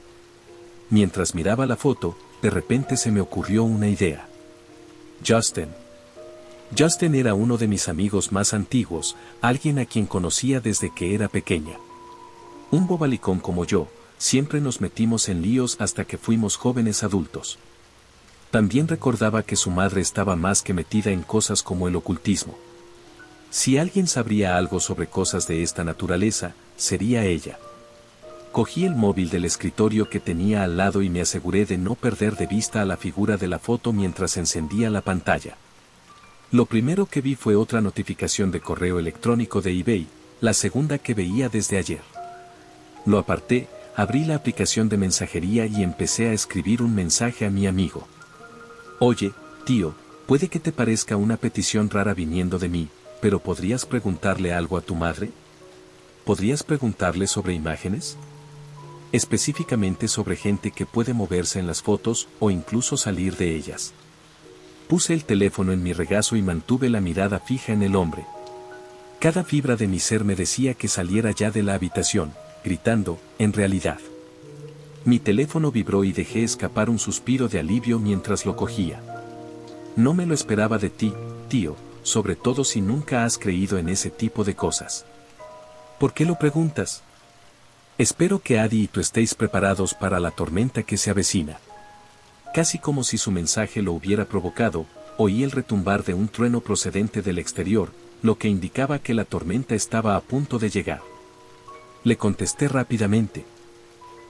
Mientras miraba la foto, de repente se me ocurrió una idea. Justin era uno de mis amigos más antiguos, alguien a quien conocía desde que era pequeña. Un bobalicón como yo, siempre nos metimos en líos hasta que fuimos jóvenes adultos. También recordaba que su madre estaba más que metida en cosas como el ocultismo. Si alguien sabría algo sobre cosas de esta naturaleza, sería ella. Cogí el móvil del escritorio que tenía al lado y me aseguré de no perder de vista a la figura de la foto mientras encendía la pantalla. Lo primero que vi fue otra notificación de correo electrónico de eBay, la segunda que veía desde ayer. Lo aparté, abrí la aplicación de mensajería y empecé a escribir un mensaje a mi amigo. Oye, tío, puede que te parezca una petición rara viniendo de mí, pero ¿podrías preguntarle algo a tu madre? ¿Podrías preguntarle sobre imágenes? Específicamente sobre gente que puede moverse en las fotos o incluso salir de ellas. Puse el teléfono en mi regazo y mantuve la mirada fija en el hombre. Cada fibra de mi ser me decía que saliera ya de la habitación, gritando, en realidad. Mi teléfono vibró y dejé escapar un suspiro de alivio mientras lo cogía. No me lo esperaba de ti, tío, sobre todo si nunca has creído en ese tipo de cosas. ¿Por qué lo preguntas? Espero que Adi y tú estéis preparados para la tormenta que se avecina. Casi como si su mensaje lo hubiera provocado, oí el retumbar de un trueno procedente del exterior, lo que indicaba que la tormenta estaba a punto de llegar. Le contesté rápidamente.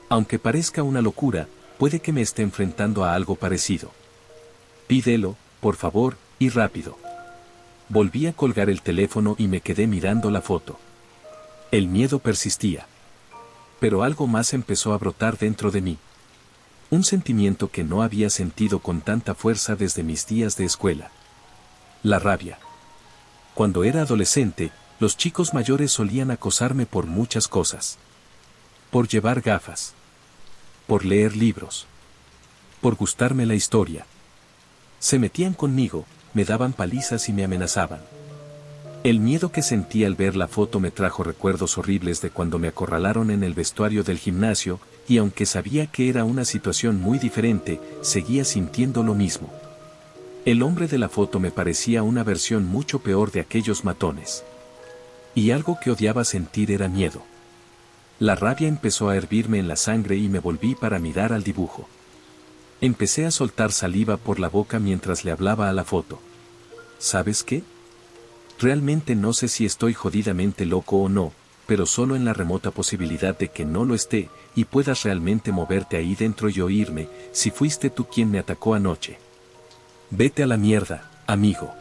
Aunque parezca una locura, puede que me esté enfrentando a algo parecido. Pídelo, por favor, y rápido. Volví a colgar el teléfono y me quedé mirando la foto. El miedo persistía. Pero algo más empezó a brotar dentro de mí. Un sentimiento que no había sentido con tanta fuerza desde mis días de escuela. La rabia. Cuando era adolescente, los chicos mayores solían acosarme por muchas cosas. Por llevar gafas. Por leer libros. Por gustarme la historia. Se metían conmigo, me daban palizas y me amenazaban. El miedo que sentí al ver la foto me trajo recuerdos horribles de cuando me acorralaron en el vestuario del gimnasio, y aunque sabía que era una situación muy diferente, seguía sintiendo lo mismo. El hombre de la foto me parecía una versión mucho peor de aquellos matones. Y algo que odiaba sentir era miedo. La rabia empezó a hervirme en la sangre y me volví para mirar al dibujo. Empecé a soltar saliva por la boca mientras le hablaba a la foto. ¿Sabes qué? Realmente no sé si estoy jodidamente loco o no, pero solo en la remota posibilidad de que no lo esté, y puedas realmente moverte ahí dentro y oírme, si fuiste tú quien me atacó anoche. Vete a la mierda, amigo.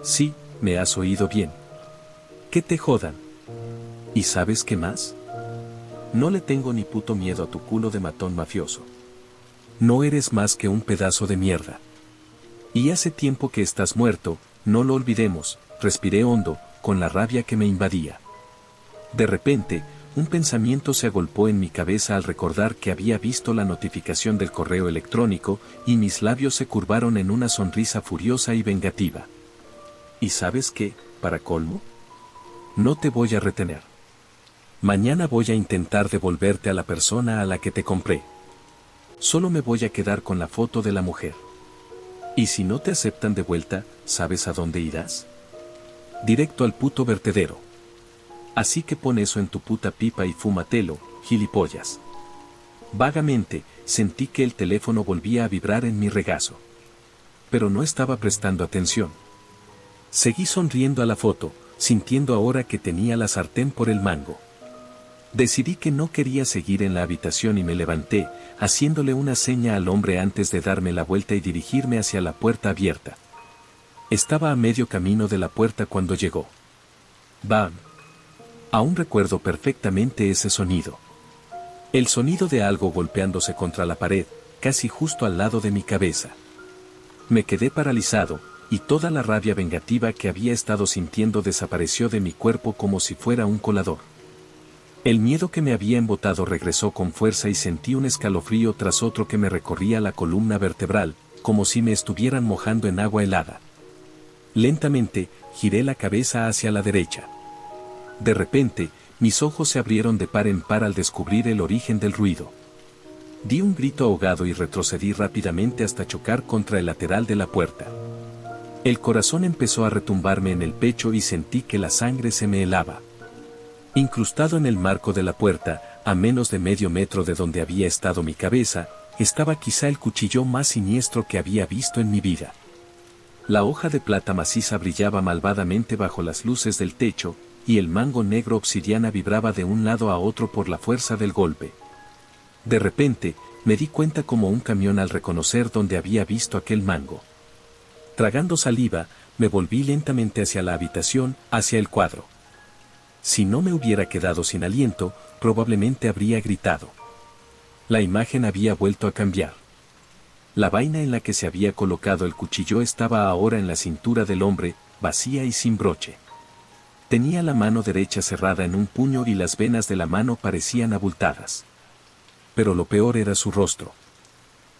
Sí, me has oído bien. Que te jodan. ¿Y sabes qué más? No le tengo ni puto miedo a tu culo de matón mafioso. No eres más que un pedazo de mierda. Y hace tiempo que estás muerto, no lo olvidemos. Respiré hondo, con la rabia que me invadía. De repente, un pensamiento se agolpó en mi cabeza al recordar que había visto la notificación del correo electrónico, y mis labios se curvaron en una sonrisa furiosa y vengativa. ¿Y sabes qué, para colmo? No te voy a retener. Mañana voy a intentar devolverte a la persona a la que te compré. Solo me voy a quedar con la foto de la mujer. Y si no te aceptan de vuelta, ¿sabes a dónde irás? Directo al puto vertedero. Así que pon eso en tu puta pipa y fúmatelo, gilipollas. Vagamente, sentí que el teléfono volvía a vibrar en mi regazo. Pero no estaba prestando atención. Seguí sonriendo a la foto, sintiendo ahora que tenía la sartén por el mango. Decidí que no quería seguir en la habitación y me levanté, haciéndole una seña al hombre antes de darme la vuelta y dirigirme hacia la puerta abierta. Estaba a medio camino de la puerta cuando llegó. ¡Bam! Aún recuerdo perfectamente ese sonido. El sonido de algo golpeándose contra la pared, casi justo al lado de mi cabeza. Me quedé paralizado, y toda la rabia vengativa que había estado sintiendo desapareció de mi cuerpo como si fuera un colador. El miedo que me había embotado regresó con fuerza y sentí un escalofrío tras otro que me recorría la columna vertebral, como si me estuvieran mojando en agua helada. Lentamente, giré la cabeza hacia la derecha. De repente, mis ojos se abrieron de par en par al descubrir el origen del ruido. Di un grito ahogado y retrocedí rápidamente hasta chocar contra el lateral de la puerta. El corazón empezó a retumbarme en el pecho y sentí que la sangre se me helaba. Incrustado en el marco de la puerta, a menos de medio metro de donde había estado mi cabeza, estaba quizá el cuchillo más siniestro que había visto en mi vida. La hoja de plata maciza brillaba malvadamente bajo las luces del techo, y el mango negro obsidiana vibraba de un lado a otro por la fuerza del golpe. De repente, me di cuenta como un camión al reconocer dónde había visto aquel mango. Tragando saliva, me volví lentamente hacia la habitación, hacia el cuadro. Si no me hubiera quedado sin aliento, probablemente habría gritado. La imagen había vuelto a cambiar. La vaina en la que se había colocado el cuchillo estaba ahora en la cintura del hombre, vacía y sin broche. Tenía la mano derecha cerrada en un puño y las venas de la mano parecían abultadas. Pero lo peor era su rostro.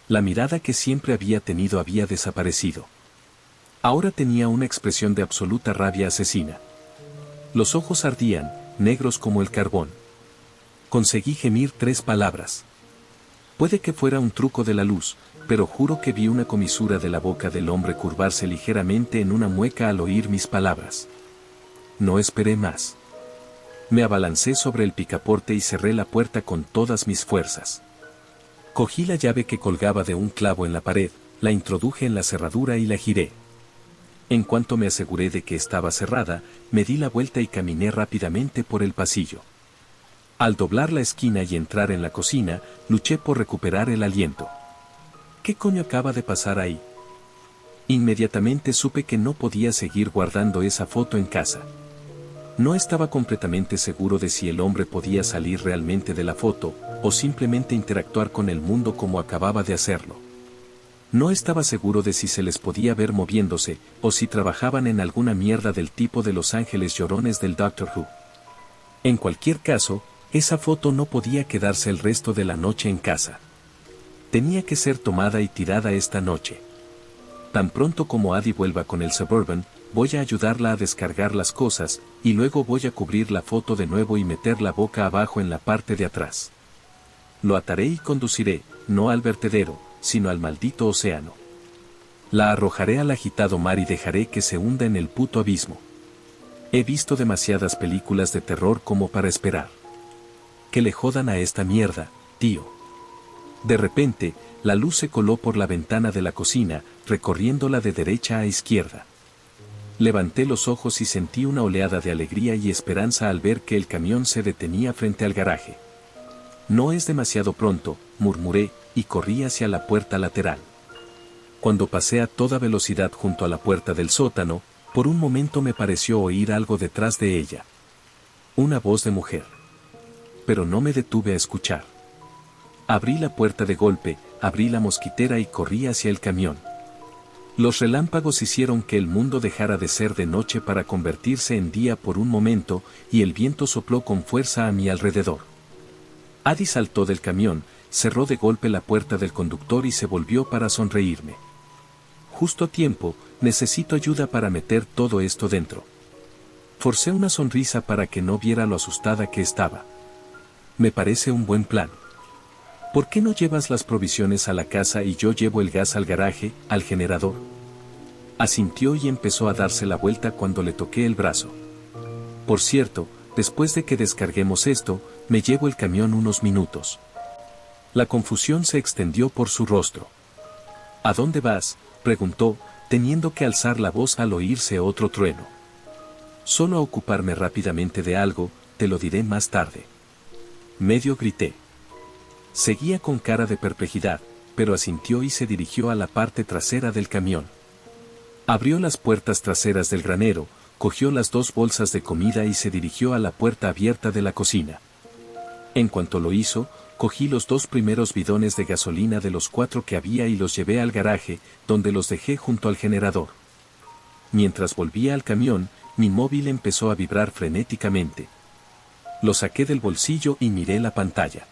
La mirada que siempre había tenido había desaparecido. Ahora tenía una expresión de absoluta rabia asesina. Los ojos ardían, negros como el carbón. Conseguí gemir 3 palabras. Puede que fuera un truco de la luz, pero juro que vi una comisura de la boca del hombre curvarse ligeramente en una mueca al oír mis palabras. No esperé más. Me abalancé sobre el picaporte y cerré la puerta con todas mis fuerzas. Cogí la llave que colgaba de un clavo en la pared, la introduje en la cerradura y la giré. En cuanto me aseguré de que estaba cerrada, me di la vuelta y caminé rápidamente por el pasillo. Al doblar la esquina y entrar en la cocina, luché por recuperar el aliento. ¿Qué coño acaba de pasar ahí? Inmediatamente supe que no podía seguir guardando esa foto en casa. No estaba completamente seguro de si el hombre podía salir realmente de la foto, o simplemente interactuar con el mundo como acababa de hacerlo. No estaba seguro de si se les podía ver moviéndose, o si trabajaban en alguna mierda del tipo de los ángeles llorones del Doctor Who. En cualquier caso, esa foto no podía quedarse el resto de la noche en casa. Tenía que ser tomada y tirada esta noche. Tan pronto como Addie vuelva con el Suburban, voy a ayudarla a descargar las cosas, y luego voy a cubrir la foto de nuevo y meter la boca abajo en la parte de atrás. Lo ataré y conduciré, no al vertedero, sino al maldito océano. La arrojaré al agitado mar y dejaré que se hunda en el puto abismo. He visto demasiadas películas de terror como para esperar. Que le jodan a esta mierda, tío. De repente, la luz se coló por la ventana de la cocina, recorriéndola de derecha a izquierda. Levanté los ojos y sentí una oleada de alegría y esperanza al ver que el camión se detenía frente al garaje. No es demasiado pronto, murmuré, y corrí hacia la puerta lateral. Cuando pasé a toda velocidad junto a la puerta del sótano, por un momento me pareció oír algo detrás de ella. Una voz de mujer. Pero no me detuve a escuchar. Abrí la puerta de golpe, abrí la mosquitera y corrí hacia el camión. Los relámpagos hicieron que el mundo dejara de ser de noche para convertirse en día por un momento, y el viento sopló con fuerza a mi alrededor. Addie saltó del camión, cerró de golpe la puerta del conductor y se volvió para sonreírme. Justo a tiempo, necesito ayuda para meter todo esto dentro. Forcé una sonrisa para que no viera lo asustada que estaba. Me parece un buen plan. ¿Por qué no llevas las provisiones a la casa y yo llevo el gas al garaje, al generador? Asintió y empezó a darse la vuelta cuando le toqué el brazo. Por cierto, después de que descarguemos esto, me llevo el camión unos minutos. La confusión se extendió por su rostro. ¿A dónde vas?, preguntó, teniendo que alzar la voz al oírse otro trueno. Solo a ocuparme rápidamente de algo, te lo diré más tarde. Medio grité. Seguía con cara de perplejidad, pero asintió y se dirigió a la parte trasera del camión. Abrió las puertas traseras del granero, cogió las 2 bolsas de comida y se dirigió a la puerta abierta de la cocina. En cuanto lo hizo, cogí los 2 primeros bidones de gasolina de los 4 que había y los llevé al garaje, donde los dejé junto al generador. Mientras volvía al camión, mi móvil empezó a vibrar frenéticamente. Lo saqué del bolsillo y miré la pantalla.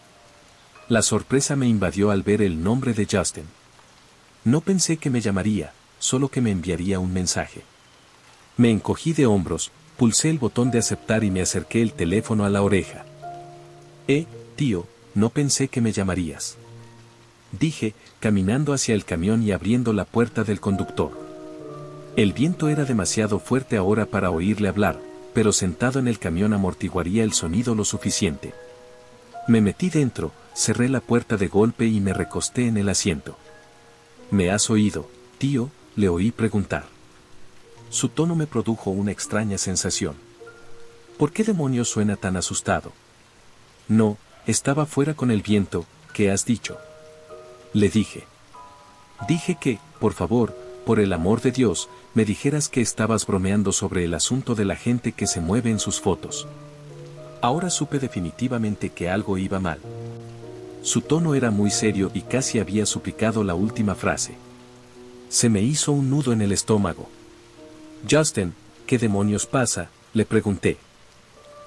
La sorpresa me invadió al ver el nombre de Justin. No pensé que me llamaría, solo que me enviaría un mensaje. Me encogí de hombros, pulsé el botón de aceptar y me acerqué el teléfono a la oreja. Tío, no pensé que me llamarías. Dije, caminando hacia el camión y abriendo la puerta del conductor. El viento era demasiado fuerte ahora para oírle hablar, pero sentado en el camión amortiguaría el sonido lo suficiente. Me metí dentro, cerré la puerta de golpe y me recosté en el asiento. ¿Me has oído, tío?, le oí preguntar. Su tono me produjo una extraña sensación. ¿Por qué demonios suena tan asustado? No, estaba fuera con el viento. ¿Qué has dicho? Le dije. Dije que, por favor, por el amor de Dios, me dijeras que estabas bromeando sobre el asunto de la gente que se mueve en sus fotos. Ahora supe definitivamente que algo iba mal. Su tono era muy serio y casi había suplicado la última frase. Se me hizo un nudo en el estómago. Justin, ¿qué demonios pasa?, le pregunté.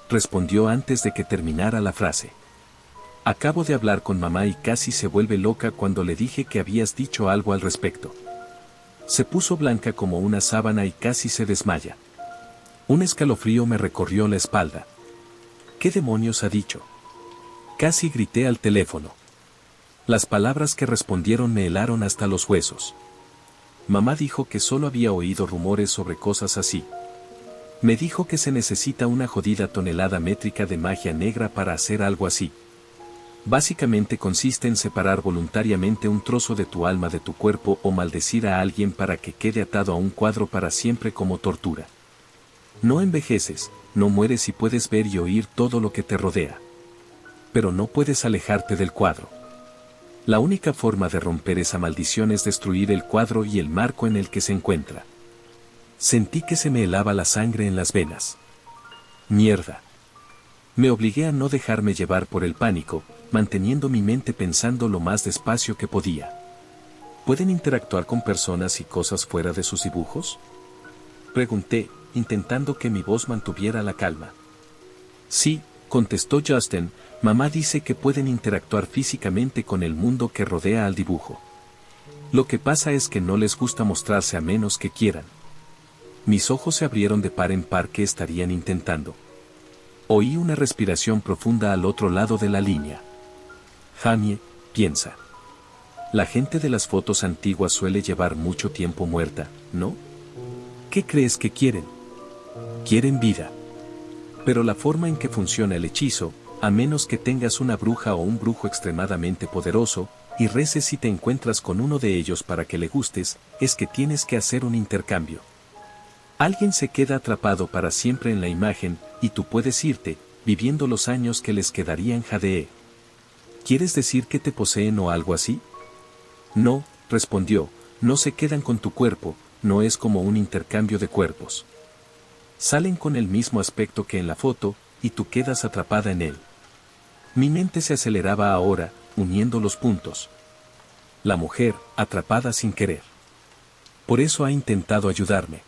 Respondió antes de que terminara la frase. Acabo de hablar con mamá y casi se vuelve loca cuando le dije que habías dicho algo al respecto. Se puso blanca como una sábana y casi se desmaya. Un escalofrío me recorrió la espalda. ¿Qué demonios ha dicho? Casi grité al teléfono. Las palabras que respondieron me helaron hasta los huesos. Mamá dijo que solo había oído rumores sobre cosas así. Me dijo que se necesita una jodida tonelada métrica de magia negra para hacer algo así. Básicamente consiste en separar voluntariamente un trozo de tu alma de tu cuerpo o maldecir a alguien para que quede atado a un cuadro para siempre como tortura. No envejeces, no mueres y puedes ver y oír todo lo que te rodea. Pero no puedes alejarte del cuadro. La única forma de romper esa maldición es destruir el cuadro y el marco en el que se encuentra. Sentí que se me helaba la sangre en las venas. Mierda. Me obligué a no dejarme llevar por el pánico, manteniendo mi mente pensando lo más despacio que podía. ¿Pueden interactuar con personas y cosas fuera de sus dibujos? Pregunté, intentando que mi voz mantuviera la calma. Sí, contestó Justin, mamá dice que pueden interactuar físicamente con el mundo que rodea al dibujo. Lo que pasa es que no les gusta mostrarse a menos que quieran. Mis ojos se abrieron de par en par. ¿Qué estarían intentando? Oí una respiración profunda al otro lado de la línea. Jamie, piensa. La gente de las fotos antiguas suele llevar mucho tiempo muerta, ¿no? ¿Qué crees que quieren? Quieren vida. Pero la forma en que funciona el hechizo, a menos que tengas una bruja o un brujo extremadamente poderoso, y reces si te encuentras con uno de ellos para que le gustes, es que tienes que hacer un intercambio. Alguien se queda atrapado para siempre en la imagen, y tú puedes irte, viviendo los años que les quedarían Jadee. ¿Quieres decir que te poseen o algo así? No, respondió, no se quedan con tu cuerpo, no es como un intercambio de cuerpos. Salen con el mismo aspecto que en la foto, y tú quedas atrapada en él. Mi mente se aceleraba ahora, uniendo los puntos. La mujer, atrapada sin querer. Por eso ha intentado ayudarme.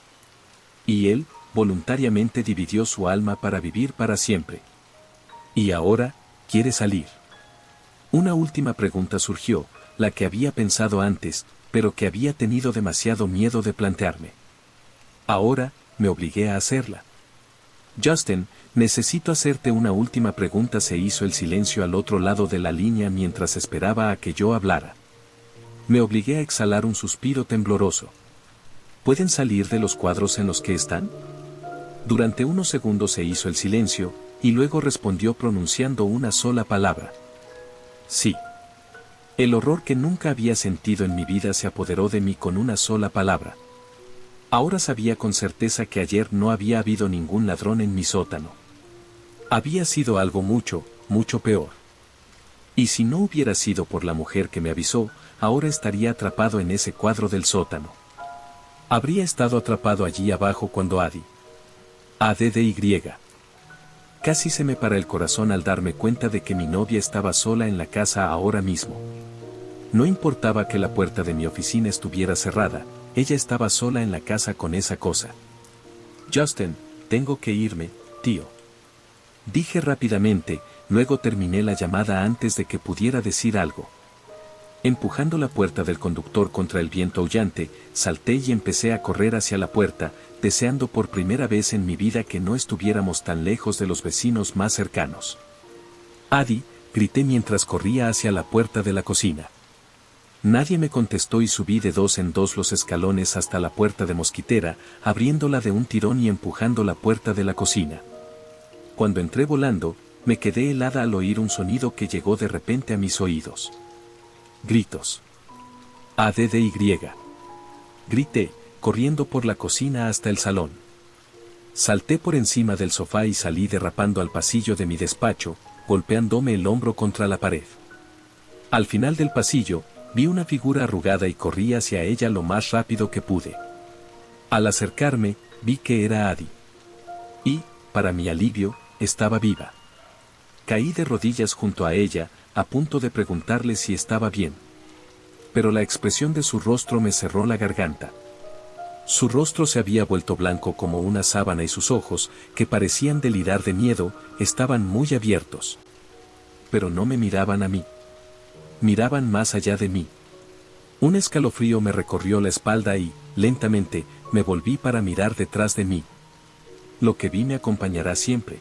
Y él, voluntariamente dividió su alma para vivir para siempre. Y ahora, quiere salir. Una última pregunta surgió, la que había pensado antes, pero que había tenido demasiado miedo de plantearme. Ahora, me obligué a hacerla. Justin, necesito hacerte una última pregunta. Se hizo el silencio al otro lado de la línea mientras esperaba a que yo hablara. Me obligué a exhalar un suspiro tembloroso. ¿Pueden salir de los cuadros en los que están? Durante unos segundos se hizo el silencio, y luego respondió pronunciando una sola palabra. Sí. El horror que nunca había sentido en mi vida se apoderó de mí con una sola palabra. Ahora sabía con certeza que ayer no había habido ningún ladrón en mi sótano. Había sido algo mucho, mucho peor. Y si no hubiera sido por la mujer que me avisó, ahora estaría atrapado en ese cuadro del sótano. Habría estado atrapado allí abajo cuando ADDY. Casi se me para el corazón al darme cuenta de que mi novia estaba sola en la casa ahora mismo. No importaba que la puerta de mi oficina estuviera cerrada, ella estaba sola en la casa con esa cosa. Justin, tengo que irme, tío. Dije rápidamente, luego terminé la llamada antes de que pudiera decir algo. Empujando la puerta del conductor contra el viento aullante, salté y empecé a correr hacia la puerta, deseando por primera vez en mi vida que no estuviéramos tan lejos de los vecinos más cercanos. Adi, grité mientras corría hacia la puerta de la cocina. Nadie me contestó y subí de dos en dos los escalones hasta la puerta de mosquitera, abriéndola de un tirón y empujando la puerta de la cocina. Cuando entré volando, me quedé helada al oír un sonido que llegó de repente a mis oídos. Gritos. ADDY. Grité, corriendo por la cocina hasta el salón. Salté por encima del sofá y salí derrapando al pasillo de mi despacho, golpeándome el hombro contra la pared. Al final del pasillo, vi una figura arrugada y corrí hacia ella lo más rápido que pude. Al acercarme, vi que era Adi. Y, para mi alivio, estaba viva. Caí de rodillas junto a ella, a punto de preguntarle si estaba bien. Pero la expresión de su rostro me cerró la garganta. Su rostro se había vuelto blanco como una sábana y sus ojos, que parecían delirar de miedo, estaban muy abiertos. Pero no me miraban a mí. Miraban más allá de mí. Un escalofrío me recorrió la espalda y, lentamente, me volví para mirar detrás de mí. Lo que vi me acompañará siempre.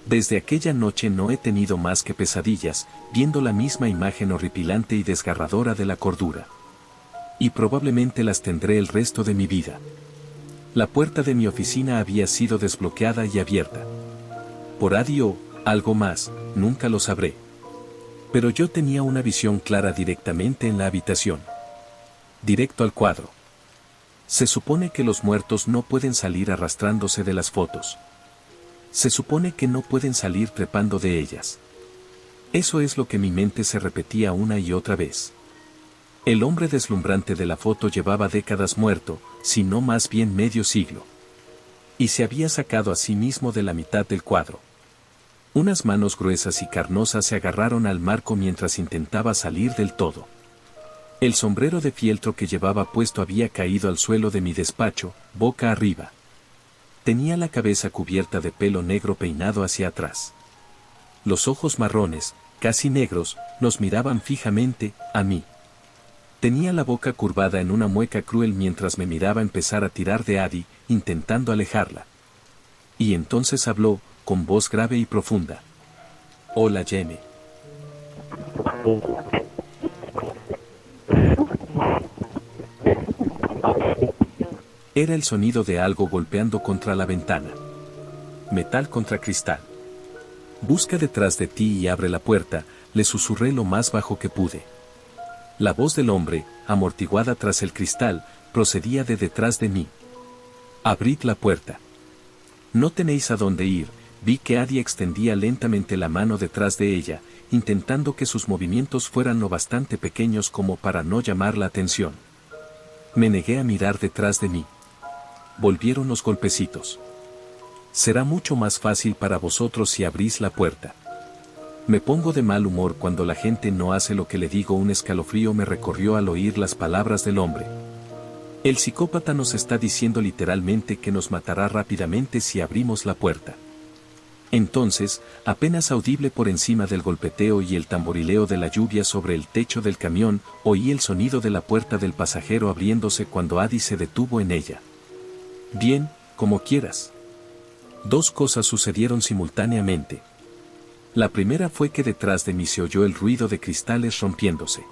Desde aquella noche no he tenido más que pesadillas, viendo la misma imagen horripilante y desgarradora de la cordura. Y probablemente las tendré el resto de mi vida. La puerta de mi oficina había sido desbloqueada y abierta. Por Adi o algo más, nunca lo sabré. Pero yo tenía una visión clara directamente en la habitación. Directo al cuadro. Se supone que los muertos no pueden salir arrastrándose de las fotos. Se supone que no pueden salir trepando de ellas. Eso es lo que mi mente se repetía una y otra vez. El hombre deslumbrante de la foto llevaba décadas muerto, si no más bien medio siglo. Y se había sacado a sí mismo de la mitad del cuadro. Unas manos gruesas y carnosas se agarraron al marco mientras intentaba salir del todo. El sombrero de fieltro que llevaba puesto había caído al suelo de mi despacho, boca arriba. Tenía la cabeza cubierta de pelo negro peinado hacia atrás. Los ojos marrones, casi negros, nos miraban fijamente, a mí. Tenía la boca curvada en una mueca cruel mientras me miraba empezar a tirar de Adi, intentando alejarla. Y entonces habló, con voz grave y profunda. Hola, Jamie. Era el sonido de algo golpeando contra la ventana. Metal contra cristal. Busca detrás de ti y abre la puerta, le susurré lo más bajo que pude. La voz del hombre, amortiguada tras el cristal, procedía de detrás de mí. Abrid la puerta. No tenéis a dónde ir. Vi que Adi extendía lentamente la mano detrás de ella, intentando que sus movimientos fueran lo bastante pequeños como para no llamar la atención. Me negué a mirar detrás de mí. Volvieron los golpecitos. Será mucho más fácil para vosotros si abrís la puerta. Me pongo de mal humor cuando la gente no hace lo que le digo. Un escalofrío me recorrió al oír las palabras del hombre. El psicópata nos está diciendo literalmente que nos matará rápidamente si abrimos la puerta. Entonces, apenas audible por encima del golpeteo y el tamborileo de la lluvia sobre el techo del camión, oí el sonido de la puerta del pasajero abriéndose cuando Adi se detuvo en ella. Bien, como quieras. Dos cosas sucedieron simultáneamente. La primera fue que detrás de mí se oyó el ruido de cristales rompiéndose.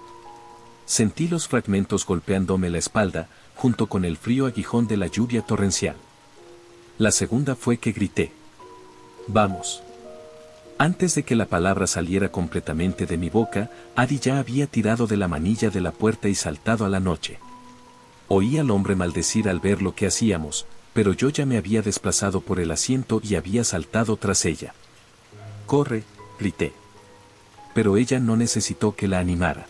Sentí los fragmentos golpeándome la espalda, junto con el frío aguijón de la lluvia torrencial. La segunda fue que grité. Vamos. Antes de que la palabra saliera completamente de mi boca, Adi ya había tirado de la manilla de la puerta y saltado a la noche. Oí al hombre maldecir al ver lo que hacíamos, pero yo ya me había desplazado por el asiento y había saltado tras ella. «Corre», grité. Pero ella no necesitó que la animara.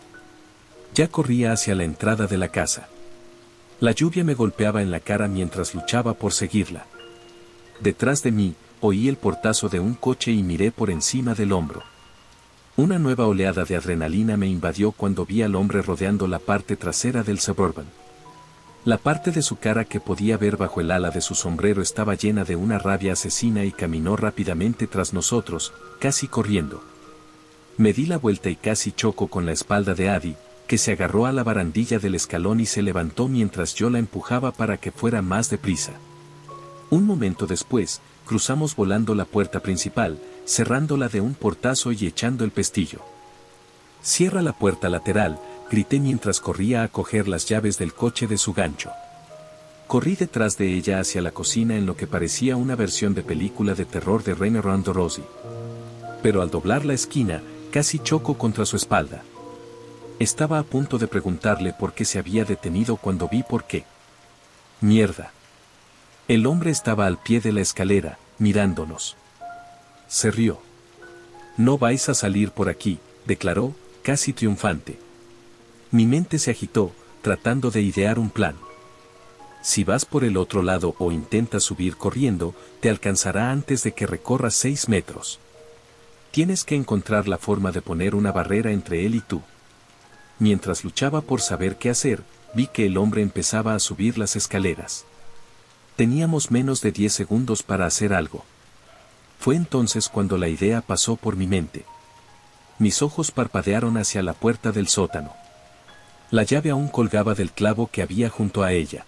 Ya corría hacia la entrada de la casa. La lluvia me golpeaba en la cara mientras luchaba por seguirla. Detrás de mí, oí el portazo de un coche y miré por encima del hombro. Una nueva oleada de adrenalina me invadió cuando vi al hombre rodeando la parte trasera del Suburban. La parte de su cara que podía ver bajo el ala de su sombrero estaba llena de una rabia asesina y caminó rápidamente tras nosotros, casi corriendo. Me di la vuelta y casi choco con la espalda de Adi, que se agarró a la barandilla del escalón y se levantó mientras yo la empujaba para que fuera más deprisa. Un momento después, cruzamos volando la puerta principal, cerrándola de un portazo y echando el pestillo. «Cierra la puerta lateral», grité mientras corría a coger las llaves del coche de su gancho. Corrí detrás de ella hacia la cocina en lo que parecía una versión de película de terror de René Randorosi. Pero al doblar la esquina, casi choco contra su espalda. Estaba a punto de preguntarle por qué se había detenido cuando vi por qué. «Mierda». El hombre estaba al pie de la escalera, mirándonos. Se rió. «No vais a salir por aquí», declaró, casi triunfante. Mi mente se agitó, tratando de idear un plan. Si vas por el otro lado o intentas subir corriendo, te alcanzará antes de que recorras 6 metros. Tienes que encontrar la forma de poner una barrera entre él y tú. Mientras luchaba por saber qué hacer, vi que el hombre empezaba a subir las escaleras. Teníamos menos de 10 segundos para hacer algo. Fue entonces cuando la idea pasó por mi mente. Mis ojos parpadearon hacia la puerta del sótano. La llave aún colgaba del clavo que había junto a ella.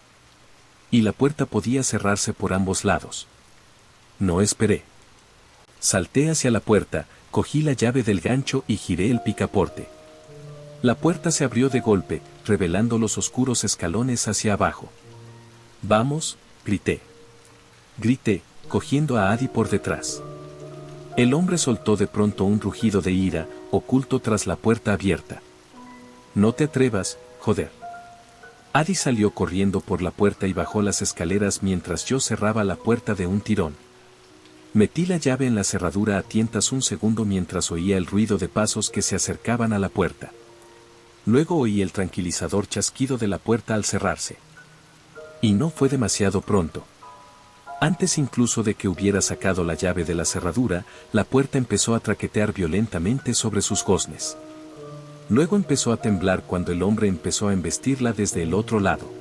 Y la puerta podía cerrarse por ambos lados. No esperé. Salté hacia la puerta, cogí la llave del gancho y giré el picaporte. La puerta se abrió de golpe, revelando los oscuros escalones hacia abajo. «Vamos», grité. Grité, cogiendo a Adi por detrás. El hombre soltó de pronto un rugido de ira, oculto tras la puerta abierta. «No te atrevas, joder». Adi salió corriendo por la puerta y bajó las escaleras mientras yo cerraba la puerta de un tirón. Metí la llave en la cerradura a tientas un segundo mientras oía el ruido de pasos que se acercaban a la puerta. Luego oí el tranquilizador chasquido de la puerta al cerrarse. Y no fue demasiado pronto. Antes incluso de que hubiera sacado la llave de la cerradura, la puerta empezó a traquetear violentamente sobre sus goznes. Luego empezó a temblar cuando el hombre empezó a embestirla desde el otro lado.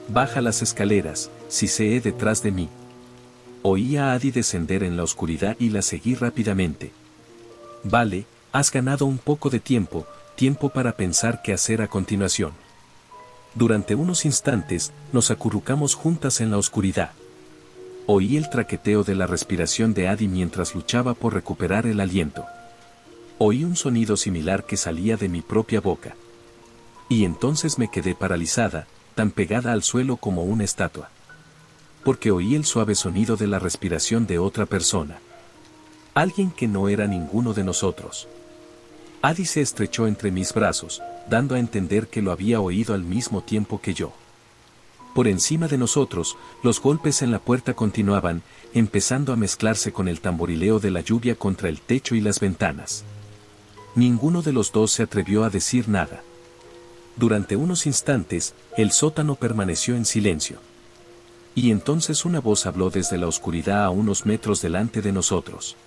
«Baja las escaleras», siseé detrás de mí. Oí a Adi descender en la oscuridad y la seguí rápidamente. «Vale, has ganado un poco de tiempo para pensar qué hacer a continuación». Durante unos instantes, nos acurrucamos juntas en la oscuridad. Oí el traqueteo de la respiración de Adi mientras luchaba por recuperar el aliento. Oí un sonido similar que salía de mi propia boca. Y entonces me quedé paralizada, tan pegada al suelo como una estatua. Porque oí el suave sonido de la respiración de otra persona. Alguien que no era ninguno de nosotros. Adi se estrechó entre mis brazos, dando a entender que lo había oído al mismo tiempo que yo. Por encima de nosotros, los golpes en la puerta continuaban, empezando a mezclarse con el tamborileo de la lluvia contra el techo y las ventanas. Ninguno de los dos se atrevió a decir nada. Durante unos instantes, el sótano permaneció en silencio. Y entonces una voz habló desde la oscuridad a unos metros delante de nosotros.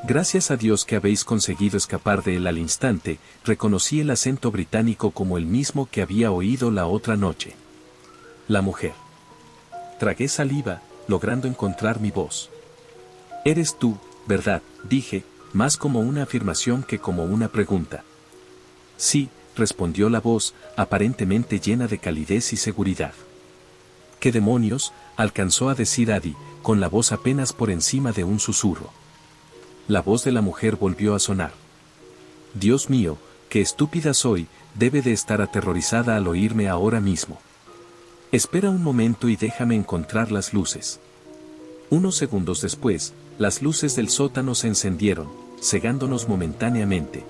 «Gracias a Dios que habéis conseguido escapar de él al instante», reconocí el acento británico como el mismo que había oído la otra noche. La mujer. Tragué saliva, logrando encontrar mi voz. «Eres tú, ¿verdad?», dije, más como una afirmación que como una pregunta. «Sí», respondió la voz, aparentemente llena de calidez y seguridad. «¿Qué demonios?», alcanzó a decir Adi, con la voz apenas por encima de un susurro. La voz de la mujer volvió a sonar. «Dios mío, qué estúpida soy», debe de estar aterrorizada al oírme ahora mismo. «Espera un momento y déjame encontrar las luces». Unos segundos después, las luces del sótano se encendieron, cegándonos momentáneamente.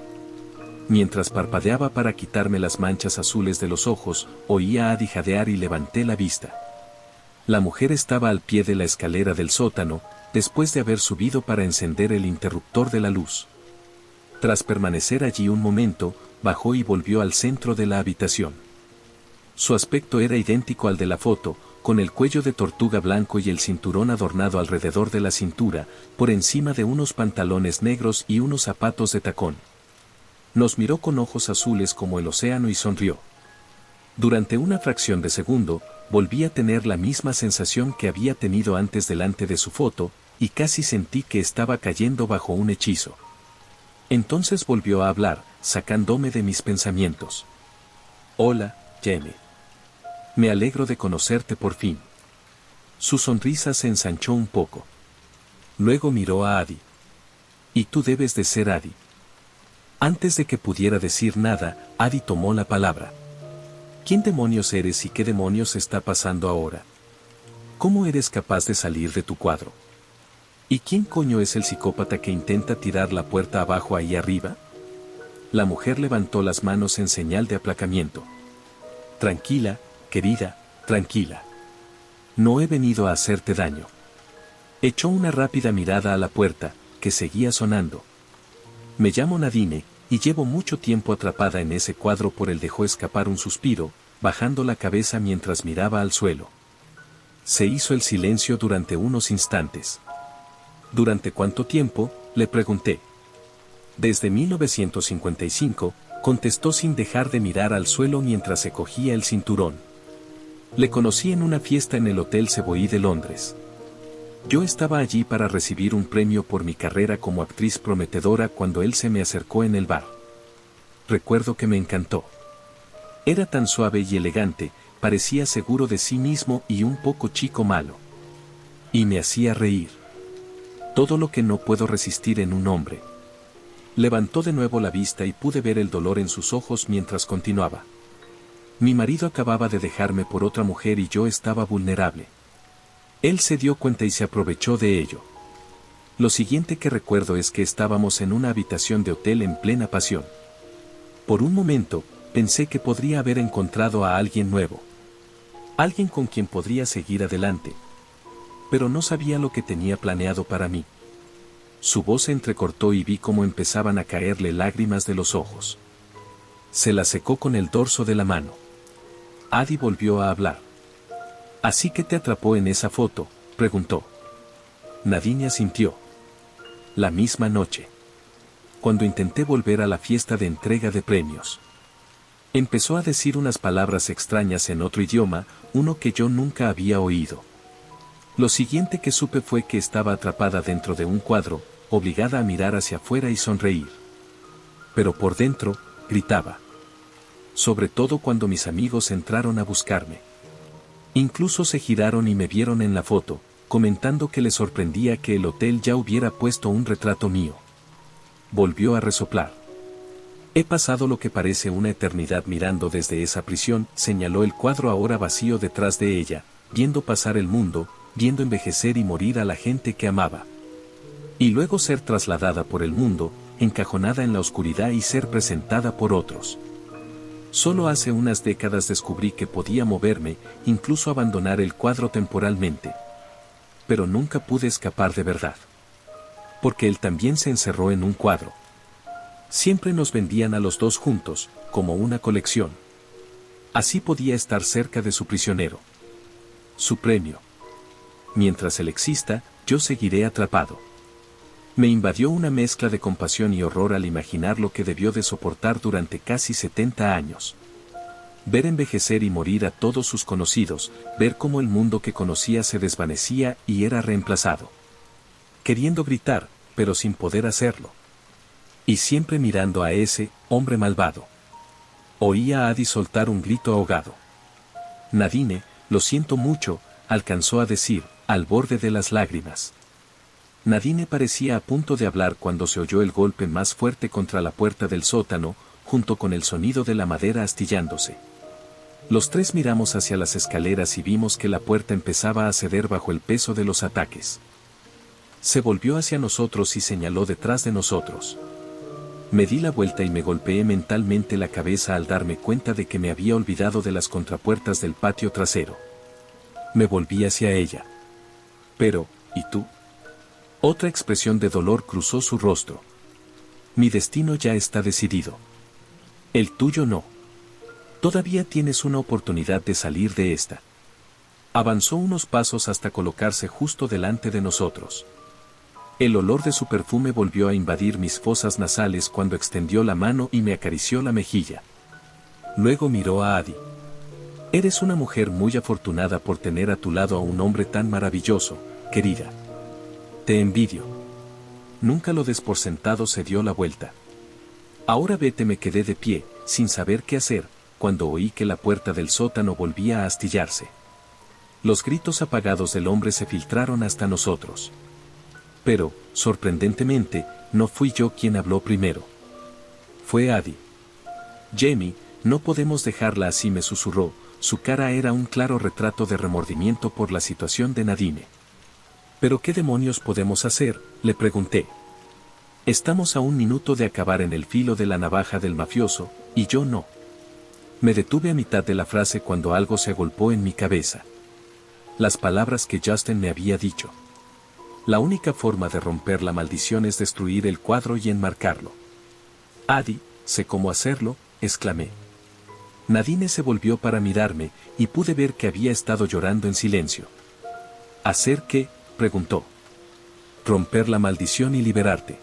Mientras parpadeaba para quitarme las manchas azules de los ojos, oía a Adi jadear y levanté la vista. La mujer estaba al pie de la escalera del sótano, después de haber subido para encender el interruptor de la luz. Tras permanecer allí un momento, bajó y volvió al centro de la habitación. Su aspecto era idéntico al de la foto, con el cuello de tortuga blanco y el cinturón adornado alrededor de la cintura, por encima de unos pantalones negros y unos zapatos de tacón. Nos miró con ojos azules como el océano y sonrió. Durante una fracción de segundo, volví a tener la misma sensación que había tenido antes delante de su foto, y casi sentí que estaba cayendo bajo un hechizo. Entonces volvió a hablar, sacándome de mis pensamientos. «Hola, Jamie. Me alegro de conocerte por fin». Su sonrisa se ensanchó un poco. Luego miró a Adi. «Y tú debes de ser Adi». Antes de que pudiera decir nada, Adi tomó la palabra. «¿Quién demonios eres y qué demonios está pasando ahora? ¿Cómo eres capaz de salir de tu cuadro? ¿Y quién coño es el psicópata que intenta tirar la puerta abajo ahí arriba?» La mujer levantó las manos en señal de aplacamiento. «Tranquila, querida, tranquila. No he venido a hacerte daño». Echó una rápida mirada a la puerta, que seguía sonando. «Me llamo Nadine, y llevo mucho tiempo atrapada en ese cuadro». Por él dejó escapar un suspiro, bajando la cabeza mientras miraba al suelo. Se hizo el silencio durante unos instantes. «¿Durante cuánto tiempo?», le pregunté. «Desde 1955», contestó sin dejar de mirar al suelo mientras se cogía el cinturón. «Le conocí en una fiesta en el Hotel Savoy de Londres. Yo estaba allí para recibir un premio por mi carrera como actriz prometedora cuando él se me acercó en el bar. Recuerdo que me encantó. Era tan suave y elegante, parecía seguro de sí mismo y un poco chico malo. Y me hacía reír. Todo lo que no puedo resistir en un hombre». Levantó de nuevo la vista y pude ver el dolor en sus ojos mientras continuaba. «Mi marido acababa de dejarme por otra mujer y yo estaba vulnerable. Él se dio cuenta y se aprovechó de ello. Lo siguiente que recuerdo es que estábamos en una habitación de hotel en plena pasión. Por un momento, pensé que podría haber encontrado a alguien nuevo. Alguien con quien podría seguir adelante. pero no sabía lo que tenía planeado para mí. Su voz se entrecortó y vi cómo empezaban a caerle lágrimas de los ojos. Se la secó con el dorso de la mano. Adi volvió a hablar. ¿Así que te atrapó en esa foto?, preguntó. Nadine asintió. La misma noche, cuando intenté volver a la fiesta de entrega de premios. Empezó a decir unas palabras extrañas en otro idioma, uno que yo nunca había oído. Lo siguiente que supe fue que estaba atrapada dentro de un cuadro, obligada a mirar hacia afuera y sonreír. Pero por dentro, gritaba. Sobre todo cuando mis amigos entraron a buscarme. Incluso se giraron y me vieron en la foto, comentando que les sorprendía que el hotel ya hubiera puesto un retrato mío. Volvió a resoplar. He pasado lo que parece una eternidad mirando desde esa prisión, señaló el cuadro ahora vacío detrás de ella, viendo pasar el mundo, viendo envejecer y morir a la gente que amaba. Y luego ser trasladada por el mundo, encajonada en la oscuridad y ser presentada por otros. Solo hace unas décadas descubrí que podía moverme, incluso abandonar el cuadro temporalmente. Pero nunca pude escapar de verdad. Porque él también se encerró en un cuadro. Siempre nos vendían a los dos juntos, como una colección. Así podía estar cerca de su prisionero. Su premio. Mientras él exista, yo seguiré atrapado. Me invadió una mezcla de compasión y horror al imaginar lo que debió de soportar durante casi 70 años. Ver envejecer y morir a todos sus conocidos, ver cómo el mundo que conocía se desvanecía y era reemplazado. Queriendo gritar, pero sin poder hacerlo. Y siempre mirando a ese hombre malvado. Oía a Adi soltar un grito ahogado. Nadine, lo siento mucho, alcanzó a decir, al borde de las lágrimas. Nadine parecía a punto de hablar cuando se oyó el golpe más fuerte contra la puerta del sótano, junto con el sonido de la madera astillándose. Los tres miramos hacia las escaleras y vimos que la puerta empezaba a ceder bajo el peso de los ataques. Se volvió hacia nosotros y señaló detrás de nosotros. Me di la vuelta y me golpeé mentalmente la cabeza al darme cuenta de que me había olvidado de las contrapuertas del patio trasero. Me volví hacia ella. Pero, ¿y tú? Otra expresión de dolor cruzó su rostro. Mi destino ya está decidido. El tuyo no. Todavía tienes una oportunidad de salir de esta. Avanzó unos pasos hasta colocarse justo delante de nosotros. El olor de su perfume volvió a invadir mis fosas nasales cuando extendió la mano y me acarició la mejilla. Luego miró a Adi. Eres una mujer muy afortunada por tener a tu lado a un hombre tan maravilloso, querida. Te envidio. Nunca lo des por sentado. Se dio la vuelta. Ahora vete. Me quedé de pie, sin saber qué hacer, cuando oí que la puerta del sótano volvía a astillarse. Los gritos apagados del hombre se filtraron hasta nosotros. Pero, sorprendentemente, no fui yo quien habló primero. Fue Adi. Jamie, no podemos dejarla así, me susurró. Su cara era un claro retrato de remordimiento por la situación de Nadine. ¿Pero qué demonios podemos hacer?, le pregunté. Estamos a un minuto de acabar en el filo de la navaja del mafioso, y yo no. Me detuve a mitad de la frase cuando algo se agolpó en mi cabeza. Las palabras que Justin me había dicho. La única forma de romper la maldición es destruir el cuadro y enmarcarlo. Adi, sé cómo hacerlo, exclamé. Nadine se volvió para mirarme, y pude ver que había estado llorando en silencio. ¿Hacer qué?, preguntó. Romper la maldición y liberarte.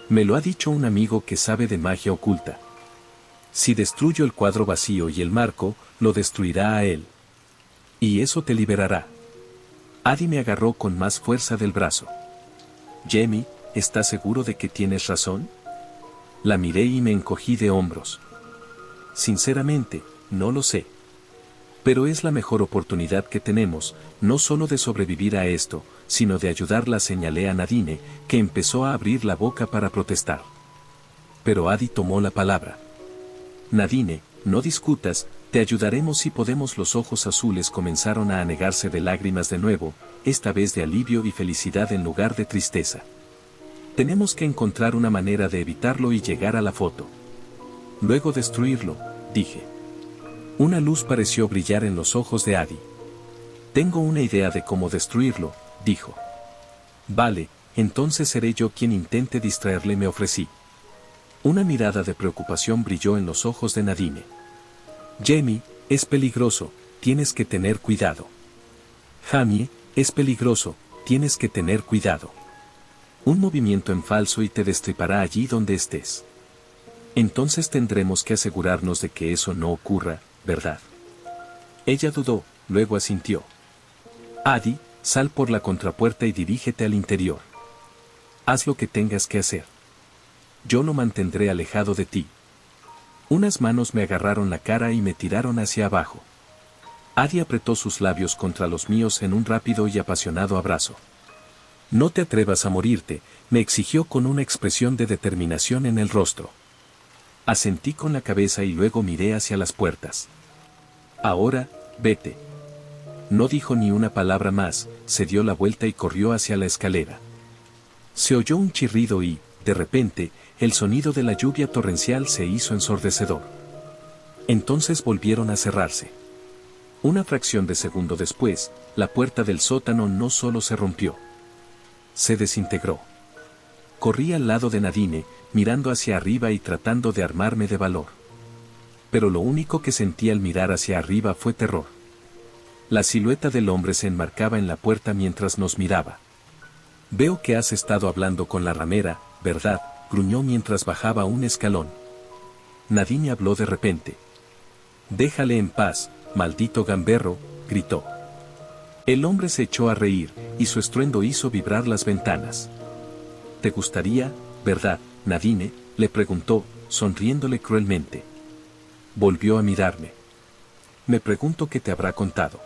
Me lo ha dicho un amigo que sabe de magia oculta. Si destruyo el cuadro vacío y el marco, lo destruirá a él. Y eso te liberará. Adi me agarró con más fuerza del brazo. Jamie, ¿estás seguro de que tienes razón? La miré y me encogí de hombros. Sinceramente, no lo sé. Pero es la mejor oportunidad que tenemos, no solo de sobrevivir a esto, sino de ayudarla, señalé a Nadine, que empezó a abrir la boca para protestar. Pero Adi tomó la palabra. Nadine, no discutas, te ayudaremos si podemos. Los ojos azules comenzaron a anegarse de lágrimas de nuevo, esta vez de alivio y felicidad en lugar de tristeza. Tenemos que encontrar una manera de evitarlo y llegar a la foto. Luego destruirlo, dije. Una luz pareció brillar en los ojos de Adi. Tengo una idea de cómo destruirlo, dijo. Vale, entonces seré yo quien intente distraerle, me ofrecí. Una mirada de preocupación brilló en los ojos de Nadine. Jamie, es peligroso, tienes que tener cuidado. Jamie, es peligroso, tienes que tener cuidado. Un movimiento en falso y te destripará allí donde estés. Entonces tendremos que asegurarnos de que eso no ocurra, ¿verdad? Ella dudó, luego asintió. Addie, sal por la contrapuerta y dirígete al interior. Haz lo que tengas que hacer. Yo lo mantendré alejado de ti. Unas manos me agarraron la cara y me tiraron hacia abajo. Addie apretó sus labios contra los míos en un rápido y apasionado abrazo. No te atrevas a morirte, me exigió con una expresión de determinación en el rostro. Asentí con la cabeza y luego miré hacia las puertas. Ahora, vete. No dijo ni una palabra más, se dio la vuelta y corrió hacia la escalera. Se oyó un chirrido y, de repente, el sonido de la lluvia torrencial se hizo ensordecedor. Entonces volvieron a cerrarse. Una fracción de segundo después, la puerta del sótano no solo se rompió. Se desintegró. Corrí al lado de Nadine, mirando hacia arriba y tratando de armarme de valor. Pero lo único que sentí al mirar hacia arriba fue terror. La silueta del hombre se enmarcaba en la puerta mientras nos miraba. Veo que has estado hablando con la ramera, ¿verdad?, gruñó mientras bajaba un escalón. Nadine habló de repente. Déjale en paz, maldito gamberro, gritó. El hombre se echó a reír, y su estruendo hizo vibrar las ventanas. ¿Te gustaría, verdad, Nadine?, le preguntó, sonriéndole cruelmente. Volvió a mirarme. Me pregunto qué te habrá contado.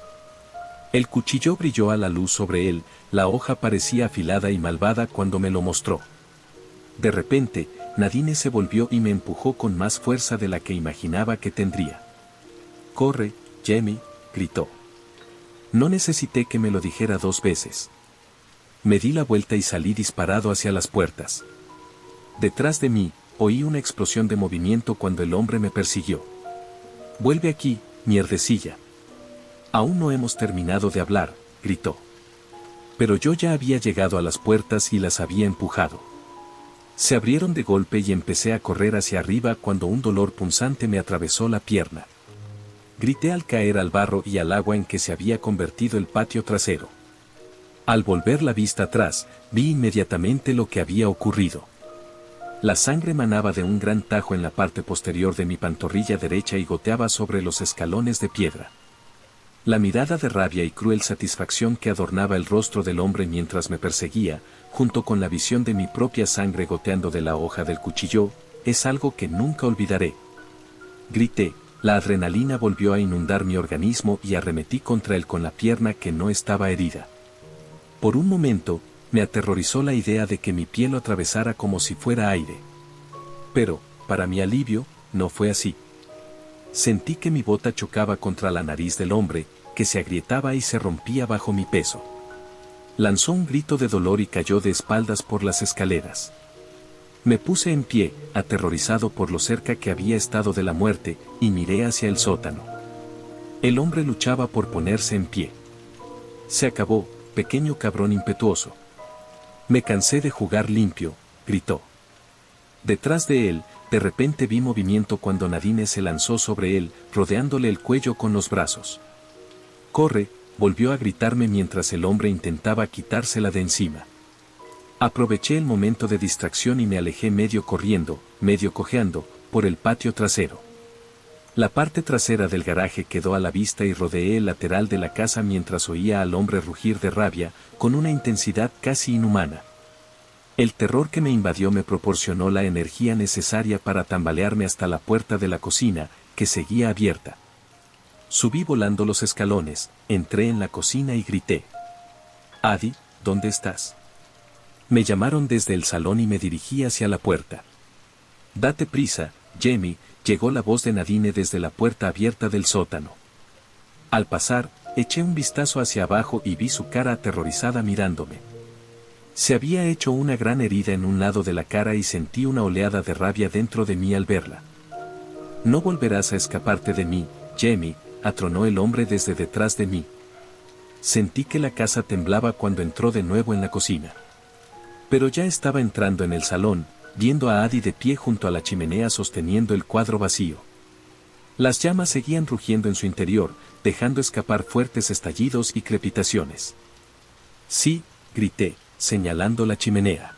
El cuchillo brilló a la luz sobre él, la hoja parecía afilada y malvada cuando me lo mostró. De repente, Nadine se volvió y me empujó con más fuerza de la que imaginaba que tendría. «Corre, Jamie», gritó. No necesité que me lo dijera 2 veces. Me di la vuelta y salí disparado hacia las puertas. Detrás de mí, oí una explosión de movimiento cuando el hombre me persiguió. «Vuelve aquí, mierdecilla». «Aún no hemos terminado de hablar», gritó. Pero yo ya había llegado a las puertas y las había empujado. Se abrieron de golpe y empecé a correr hacia arriba cuando un dolor punzante me atravesó la pierna. Grité al caer al barro y al agua en que se había convertido el patio trasero. Al volver la vista atrás, vi inmediatamente lo que había ocurrido. La sangre manaba de un gran tajo en la parte posterior de mi pantorrilla derecha y goteaba sobre los escalones de piedra. La mirada de rabia y cruel satisfacción que adornaba el rostro del hombre mientras me perseguía, junto con la visión de mi propia sangre goteando de la hoja del cuchillo, es algo que nunca olvidaré. Grité, la adrenalina volvió a inundar mi organismo y arremetí contra él con la pierna que no estaba herida. Por un momento, me aterrorizó la idea de que mi piel lo atravesara como si fuera aire. Pero, para mi alivio, no fue así. Sentí que mi bota chocaba contra la nariz del hombre, que se agrietaba y se rompía bajo mi peso. Lanzó un grito de dolor y cayó de espaldas por las escaleras. Me puse en pie, aterrorizado por lo cerca que había estado de la muerte, y miré hacia el sótano. El hombre luchaba por ponerse en pie. Se acabó, pequeño cabrón impetuoso. Me cansé de jugar limpio, gritó. Detrás de él, de repente vi movimiento cuando Nadine se lanzó sobre él, rodeándole el cuello con los brazos. «Corre», volvió a gritarme mientras el hombre intentaba quitársela de encima. Aproveché el momento de distracción y me alejé medio corriendo, medio cojeando, por el patio trasero. La parte trasera del garaje quedó a la vista y rodeé el lateral de la casa mientras oía al hombre rugir de rabia, con una intensidad casi inhumana. El terror que me invadió me proporcionó la energía necesaria para tambalearme hasta la puerta de la cocina, que seguía abierta. Subí volando los escalones, entré en la cocina y grité. «Addie, ¿dónde estás?» Me llamaron desde el salón y me dirigí hacia la puerta. «Date prisa, Jamie», llegó la voz de Nadine desde la puerta abierta del sótano. Al pasar, eché un vistazo hacia abajo y vi su cara aterrorizada mirándome. Se había hecho una gran herida en un lado de la cara y sentí una oleada de rabia dentro de mí al verla. «No volverás a escaparte de mí, Jamie», atronó el hombre desde detrás de mí. Sentí que la casa temblaba cuando entró de nuevo en la cocina. Pero ya estaba entrando en el salón, viendo a Adi de pie junto a la chimenea sosteniendo el cuadro vacío. Las llamas seguían rugiendo en su interior, dejando escapar fuertes estallidos y crepitaciones. Sí, grité, señalando la chimenea.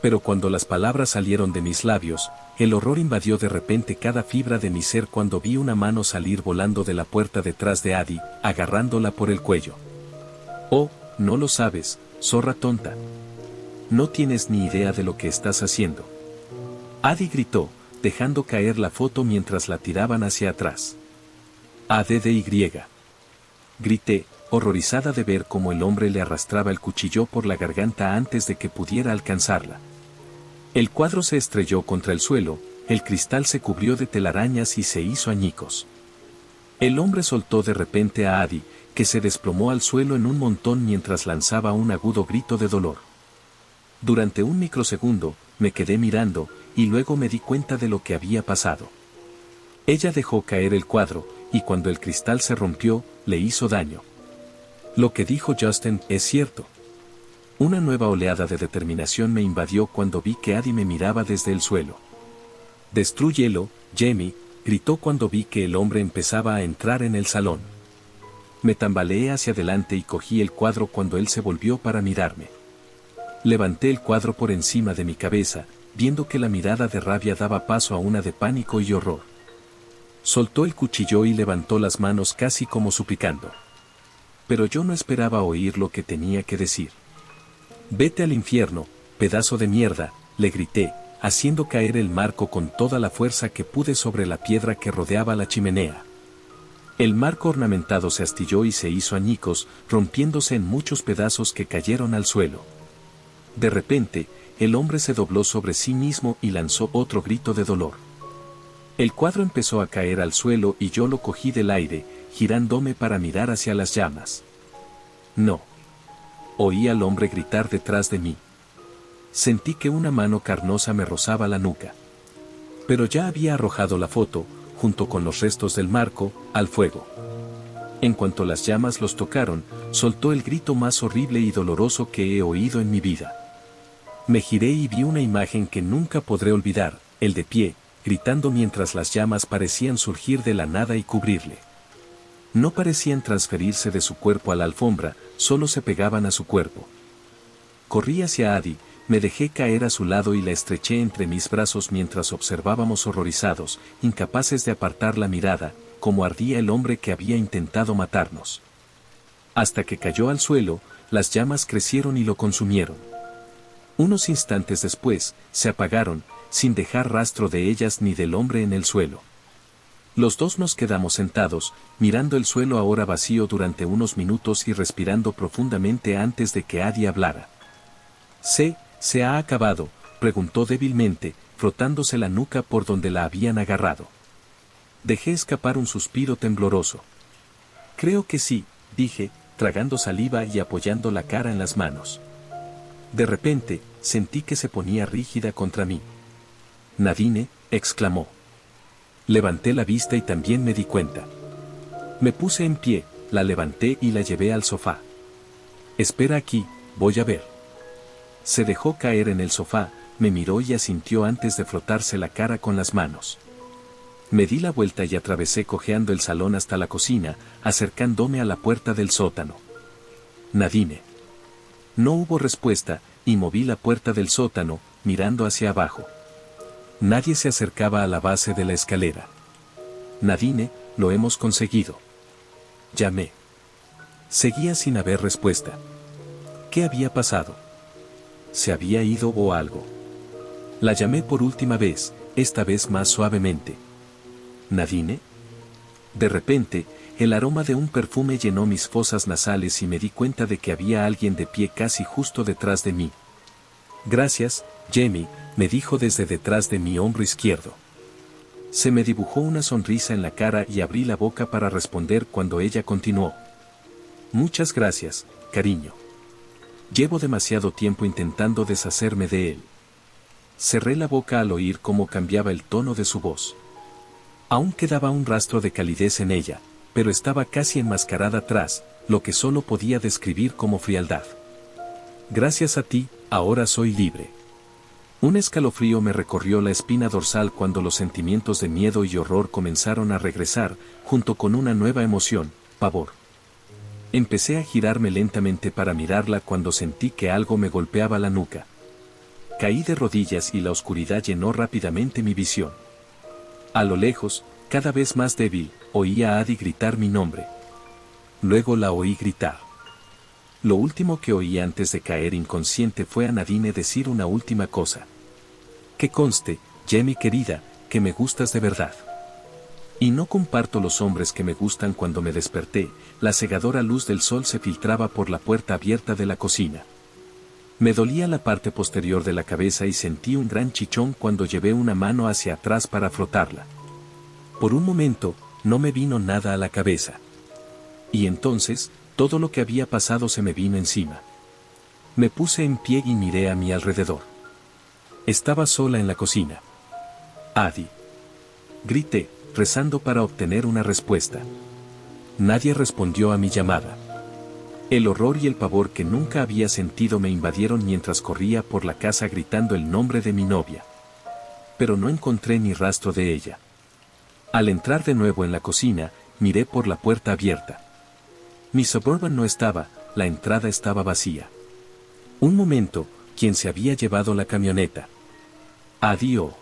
Pero cuando las palabras salieron de mis labios, el horror invadió de repente cada fibra de mi ser cuando vi una mano salir volando de la puerta detrás de Adi, agarrándola por el cuello. Oh, no lo sabes, zorra tonta. No tienes ni idea de lo que estás haciendo. Adi gritó, dejando caer la foto mientras la tiraban hacia atrás. ADDY. Grité, horrorizada de ver cómo el hombre le arrastraba el cuchillo por la garganta antes de que pudiera alcanzarla. El cuadro se estrelló contra el suelo, el cristal se cubrió de telarañas y se hizo añicos. El hombre soltó de repente a Adi, que se desplomó al suelo en un montón mientras lanzaba un agudo grito de dolor. Durante un microsegundo, me quedé mirando, y luego me di cuenta de lo que había pasado. Ella dejó caer el cuadro, y cuando el cristal se rompió, le hizo daño. Lo que dijo Justin es cierto. Una nueva oleada de determinación me invadió cuando vi que Adi me miraba desde el suelo. «Destrúyelo, Jamie», gritó cuando vi que el hombre empezaba a entrar en el salón. Me tambaleé hacia adelante y cogí el cuadro cuando él se volvió para mirarme. Levanté el cuadro por encima de mi cabeza, viendo que la mirada de rabia daba paso a una de pánico y horror. Soltó el cuchillo y levantó las manos casi como suplicando. Pero yo no esperaba oír lo que tenía que decir. «Vete al infierno, pedazo de mierda», le grité, haciendo caer el marco con toda la fuerza que pude sobre la piedra que rodeaba la chimenea. El marco ornamentado se astilló y se hizo añicos, rompiéndose en muchos pedazos que cayeron al suelo. De repente, el hombre se dobló sobre sí mismo y lanzó otro grito de dolor. El cuadro empezó a caer al suelo y yo lo cogí del aire, girándome para mirar hacia las llamas. «No». Oí al hombre gritar detrás de mí. Sentí que una mano carnosa me rozaba la nuca. Pero ya había arrojado la foto, junto con los restos del marco, al fuego. En cuanto las llamas los tocaron, soltó el grito más horrible y doloroso que he oído en mi vida. Me giré y vi una imagen que nunca podré olvidar, él de pie, gritando mientras las llamas parecían surgir de la nada y cubrirle. No parecían transferirse de su cuerpo a la alfombra, solo se pegaban a su cuerpo. Corrí hacia Adi, me dejé caer a su lado y la estreché entre mis brazos mientras observábamos horrorizados, incapaces de apartar la mirada, como ardía el hombre que había intentado matarnos. Hasta que cayó al suelo, las llamas crecieron y lo consumieron. Unos instantes después, se apagaron, sin dejar rastro de ellas ni del hombre en el suelo. Los dos nos quedamos sentados, mirando el suelo ahora vacío durante unos minutos y respirando profundamente antes de que Adi hablara. ¿Se ha acabado?, preguntó débilmente, frotándose la nuca por donde la habían agarrado. Dejé escapar un suspiro tembloroso. «Creo que sí», dije, tragando saliva y apoyando la cara en las manos. De repente, sentí que se ponía rígida contra mí. «Nadine», exclamó. Levanté la vista y también me di cuenta. Me puse en pie, la levanté y la llevé al sofá. «Espera aquí, voy a ver». Se dejó caer en el sofá, me miró y asintió antes de frotarse la cara con las manos. Me di la vuelta y atravesé cojeando el salón hasta la cocina, acercándome a la puerta del sótano. «Nadine». No hubo respuesta, y moví la puerta del sótano, mirando hacia abajo. Nadie se acercaba a la base de la escalera. «Nadine, lo hemos conseguido». Llamé. Seguía sin haber respuesta. ¿Qué había pasado? ¿Se había ido o algo? La llamé por última vez, esta vez más suavemente. «¿Nadine?». De repente, el aroma de un perfume llenó mis fosas nasales y me di cuenta de que había alguien de pie casi justo detrás de mí. «Gracias, Jamie», me dijo desde detrás de mi hombro izquierdo. Se me dibujó una sonrisa en la cara y abrí la boca para responder cuando ella continuó. «Muchas gracias, cariño. Llevo demasiado tiempo intentando deshacerme de él». Cerré la boca al oír cómo cambiaba el tono de su voz. Aún quedaba un rastro de calidez en ella, pero estaba casi enmascarada atrás, lo que solo podía describir como frialdad. Gracias a ti, ahora soy libre. Un escalofrío me recorrió la espina dorsal cuando los sentimientos de miedo y horror comenzaron a regresar, junto con una nueva emoción, pavor. Empecé a girarme lentamente para mirarla cuando sentí que algo me golpeaba la nuca. Caí de rodillas y la oscuridad llenó rápidamente mi visión. A lo lejos, cada vez más débil, oía a Adi gritar mi nombre. Luego la oí gritar. Lo último que oí antes de caer inconsciente fue a Nadine decir una última cosa. Que conste, Jamie querida, que me gustas de verdad. Y no comparto los hombres que me gustan. Cuando me desperté, la cegadora luz del sol se filtraba por la puerta abierta de la cocina. Me dolía la parte posterior de la cabeza y sentí un gran chichón cuando llevé una mano hacia atrás para frotarla. Por un momento, no me vino nada a la cabeza. Y entonces, todo lo que había pasado se me vino encima. Me puse en pie y miré a mi alrededor. Estaba sola en la cocina. Adi. Grité, rezando para obtener una respuesta. Nadie respondió a mi llamada. El horror y el pavor que nunca había sentido me invadieron mientras corría por la casa gritando el nombre de mi novia. Pero no encontré ni rastro de ella. Al entrar de nuevo en la cocina, miré por la puerta abierta. Mi Suburban no estaba, la entrada estaba vacía. Un momento, ¿quién se había llevado la camioneta? Adiós.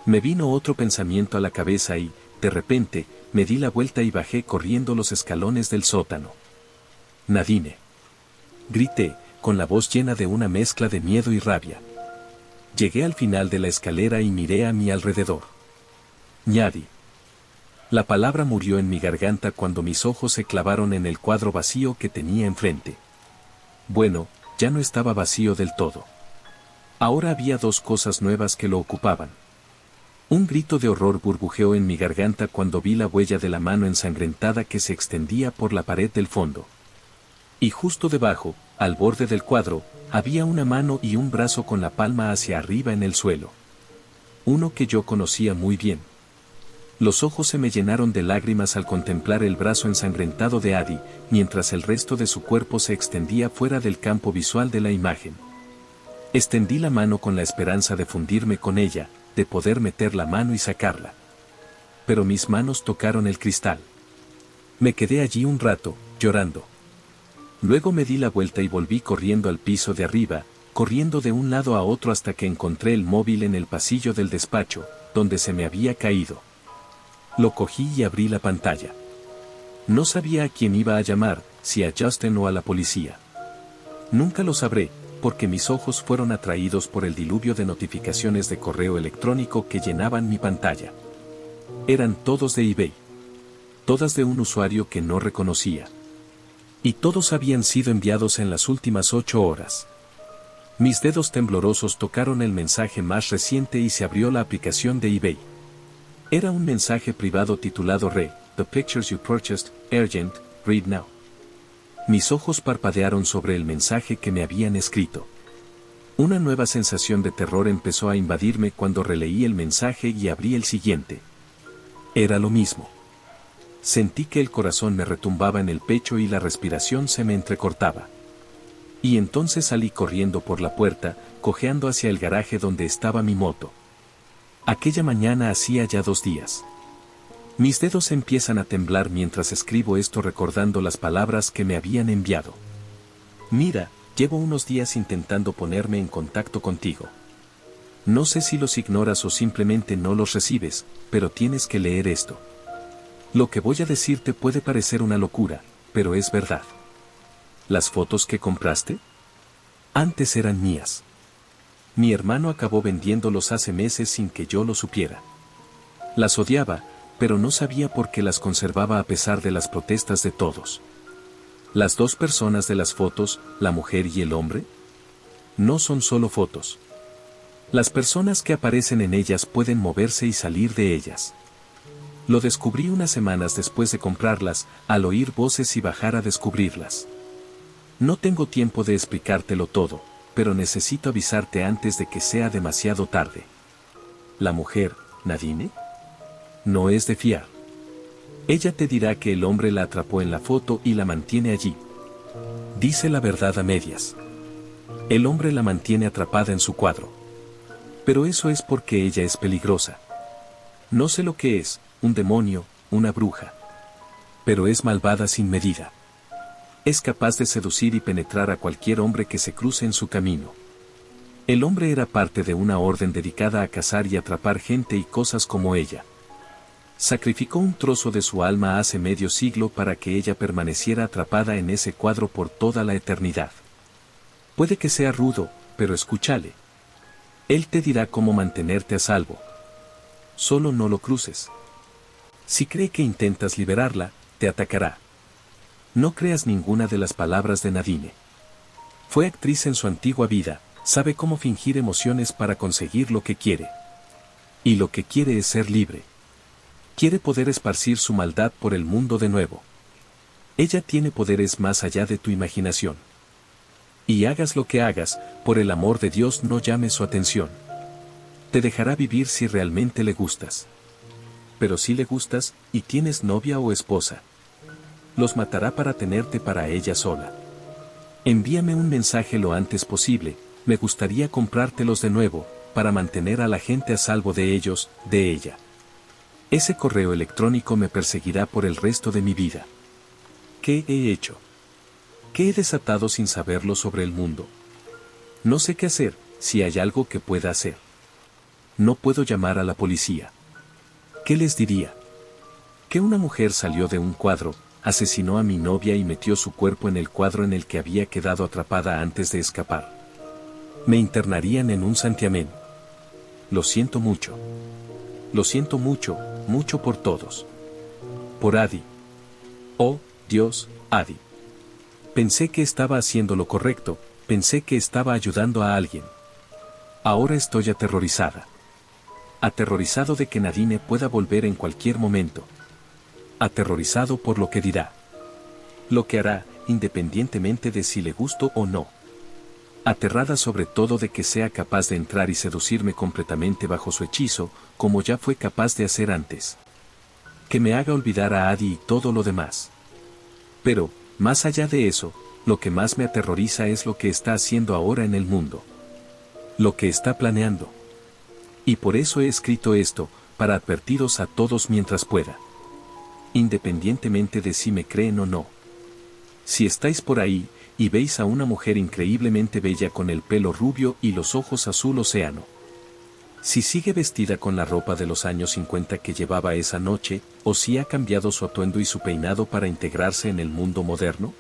Me vino otro pensamiento a la cabeza y, de repente, me di la vuelta y bajé corriendo los escalones del sótano. Nadine. Grité, con la voz llena de una mezcla de miedo y rabia. Llegué al final de la escalera y miré a mi alrededor. Ñadi. La palabra murió en mi garganta cuando mis ojos se clavaron en el cuadro vacío que tenía enfrente. Bueno, ya no estaba vacío del todo. Ahora había dos cosas nuevas que lo ocupaban. Un grito de horror burbujeó en mi garganta cuando vi la huella de la mano ensangrentada que se extendía por la pared del fondo. Y justo debajo, al borde del cuadro, había una mano y un brazo con la palma hacia arriba en el suelo. Uno que yo conocía muy bien. Los ojos se me llenaron de lágrimas al contemplar el brazo ensangrentado de Adi, mientras el resto de su cuerpo se extendía fuera del campo visual de la imagen. Extendí la mano con la esperanza de fundirme con ella, de poder meter la mano y sacarla. Pero mis manos tocaron el cristal. Me quedé allí un rato, llorando. Luego me di la vuelta y volví corriendo al piso de arriba, corriendo de un lado a otro hasta que encontré el móvil en el pasillo del despacho, donde se me había caído. Lo cogí y abrí la pantalla. No sabía a quién iba a llamar, si a Justin o a la policía. Nunca lo sabré, porque mis ojos fueron atraídos por el diluvio de notificaciones de correo electrónico que llenaban mi pantalla. Eran todos de eBay. Todas de un usuario que no reconocía. Y todos habían sido enviados en las últimas 8 horas. Mis dedos temblorosos tocaron el mensaje más reciente y se abrió la aplicación de eBay. Era un mensaje privado titulado The pictures you purchased, urgent, read now. Mis ojos parpadearon sobre el mensaje que me habían escrito. Una nueva sensación de terror empezó a invadirme cuando releí el mensaje y abrí el siguiente. Era lo mismo. Sentí que el corazón me retumbaba en el pecho y la respiración se me entrecortaba. Y entonces salí corriendo por la puerta, cojeando hacia el garaje donde estaba mi moto. Aquella mañana hacía ya 2 días. Mis dedos empiezan a temblar mientras escribo esto recordando las palabras que me habían enviado. Mira, llevo unos días intentando ponerme en contacto contigo. No sé si los ignoras o simplemente no los recibes, pero tienes que leer esto. Lo que voy a decirte puede parecer una locura, pero es verdad. ¿Las fotos que compraste? Antes eran mías. Mi hermano acabó vendiéndolos hace meses sin que yo lo supiera. Las odiaba, pero no sabía por qué las conservaba a pesar de las protestas de todos. ¿Las 2 personas de las fotos, la mujer y el hombre? No son solo fotos. Las personas que aparecen en ellas pueden moverse y salir de ellas. Lo descubrí unas semanas después de comprarlas, al oír voces y bajar a descubrirlas. No tengo tiempo de explicártelo todo, pero necesito avisarte antes de que sea demasiado tarde. La mujer, Nadine, no es de fiar. Ella te dirá que el hombre la atrapó en la foto y la mantiene allí. Dice la verdad a medias. El hombre la mantiene atrapada en su cuadro. Pero eso es porque ella es peligrosa. No sé lo que es, un demonio, una bruja. Pero es malvada sin medida. Es capaz de seducir y penetrar a cualquier hombre que se cruce en su camino. El hombre era parte de una orden dedicada a cazar y atrapar gente y cosas como ella. Sacrificó un trozo de su alma hace medio siglo para que ella permaneciera atrapada en ese cuadro por toda la eternidad. Puede que sea rudo, pero escúchale. Él te dirá cómo mantenerte a salvo. Solo no lo cruces. Si cree que intentas liberarla, te atacará. No creas ninguna de las palabras de Nadine. Fue actriz en su antigua vida, sabe cómo fingir emociones para conseguir lo que quiere. Y lo que quiere es ser libre. Quiere poder esparcir su maldad por el mundo de nuevo. Ella tiene poderes más allá de tu imaginación. Y hagas lo que hagas, por el amor de Dios no llames su atención. Te dejará vivir si realmente le gustas. Pero si le gustas, y tienes novia o esposa, los matará para tenerte para ella sola. Envíame un mensaje lo antes posible, me gustaría comprártelos de nuevo, para mantener a la gente a salvo de ellos, de ella. Ese correo electrónico me perseguirá por el resto de mi vida. ¿Qué he hecho? ¿Qué he desatado sin saberlo sobre el mundo? No sé qué hacer, si hay algo que pueda hacer. No puedo llamar a la policía. ¿Qué les diría? Que una mujer salió de un cuadro, asesinó a mi novia y metió su cuerpo en el cuadro en el que había quedado atrapada antes de escapar. Me internarían en un santiamén. Lo siento mucho. Lo siento mucho, mucho por todos. Por Adi. Oh, Dios, Adi. Pensé que estaba haciendo lo correcto, pensé que estaba ayudando a alguien. Ahora estoy aterrorizada. Aterrorizado de que Nadine pueda volver en cualquier momento. Aterrorizado por lo que dirá. Lo que hará, independientemente de si le gusto o no. Aterrada sobre todo de que sea capaz de entrar y seducirme completamente bajo su hechizo, como ya fue capaz de hacer antes. Que me haga olvidar a Adi y todo lo demás. Pero, más allá de eso, lo que más me aterroriza es lo que está haciendo ahora en el mundo. Lo que está planeando. Y por eso he escrito esto, para advertiros a todos mientras pueda. Independientemente de si me creen o no. Si estáis por ahí, y veis a una mujer increíblemente bella con el pelo rubio y los ojos azul océano. Si sigue vestida con la ropa de los años 50 que llevaba esa noche, o si ha cambiado su atuendo y su peinado para integrarse en el mundo moderno.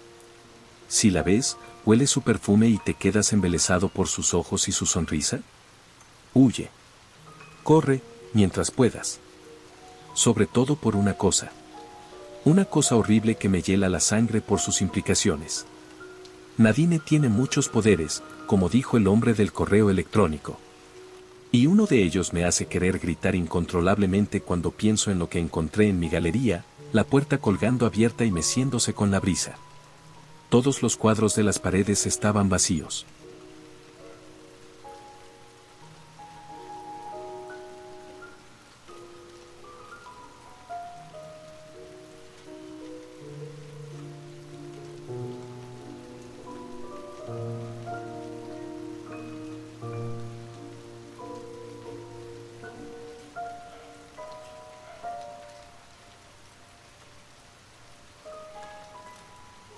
Si la ves, huele su perfume y te quedas embelesado por sus ojos y su sonrisa. Huye. Corre, mientras puedas. Sobre todo por una cosa. Una cosa horrible que me hiela la sangre por sus implicaciones. Nadine tiene muchos poderes, como dijo el hombre del correo electrónico. Y uno de ellos me hace querer gritar incontrolablemente cuando pienso en lo que encontré en mi galería, la puerta colgando abierta y meciéndose con la brisa. Todos los cuadros de las paredes estaban vacíos.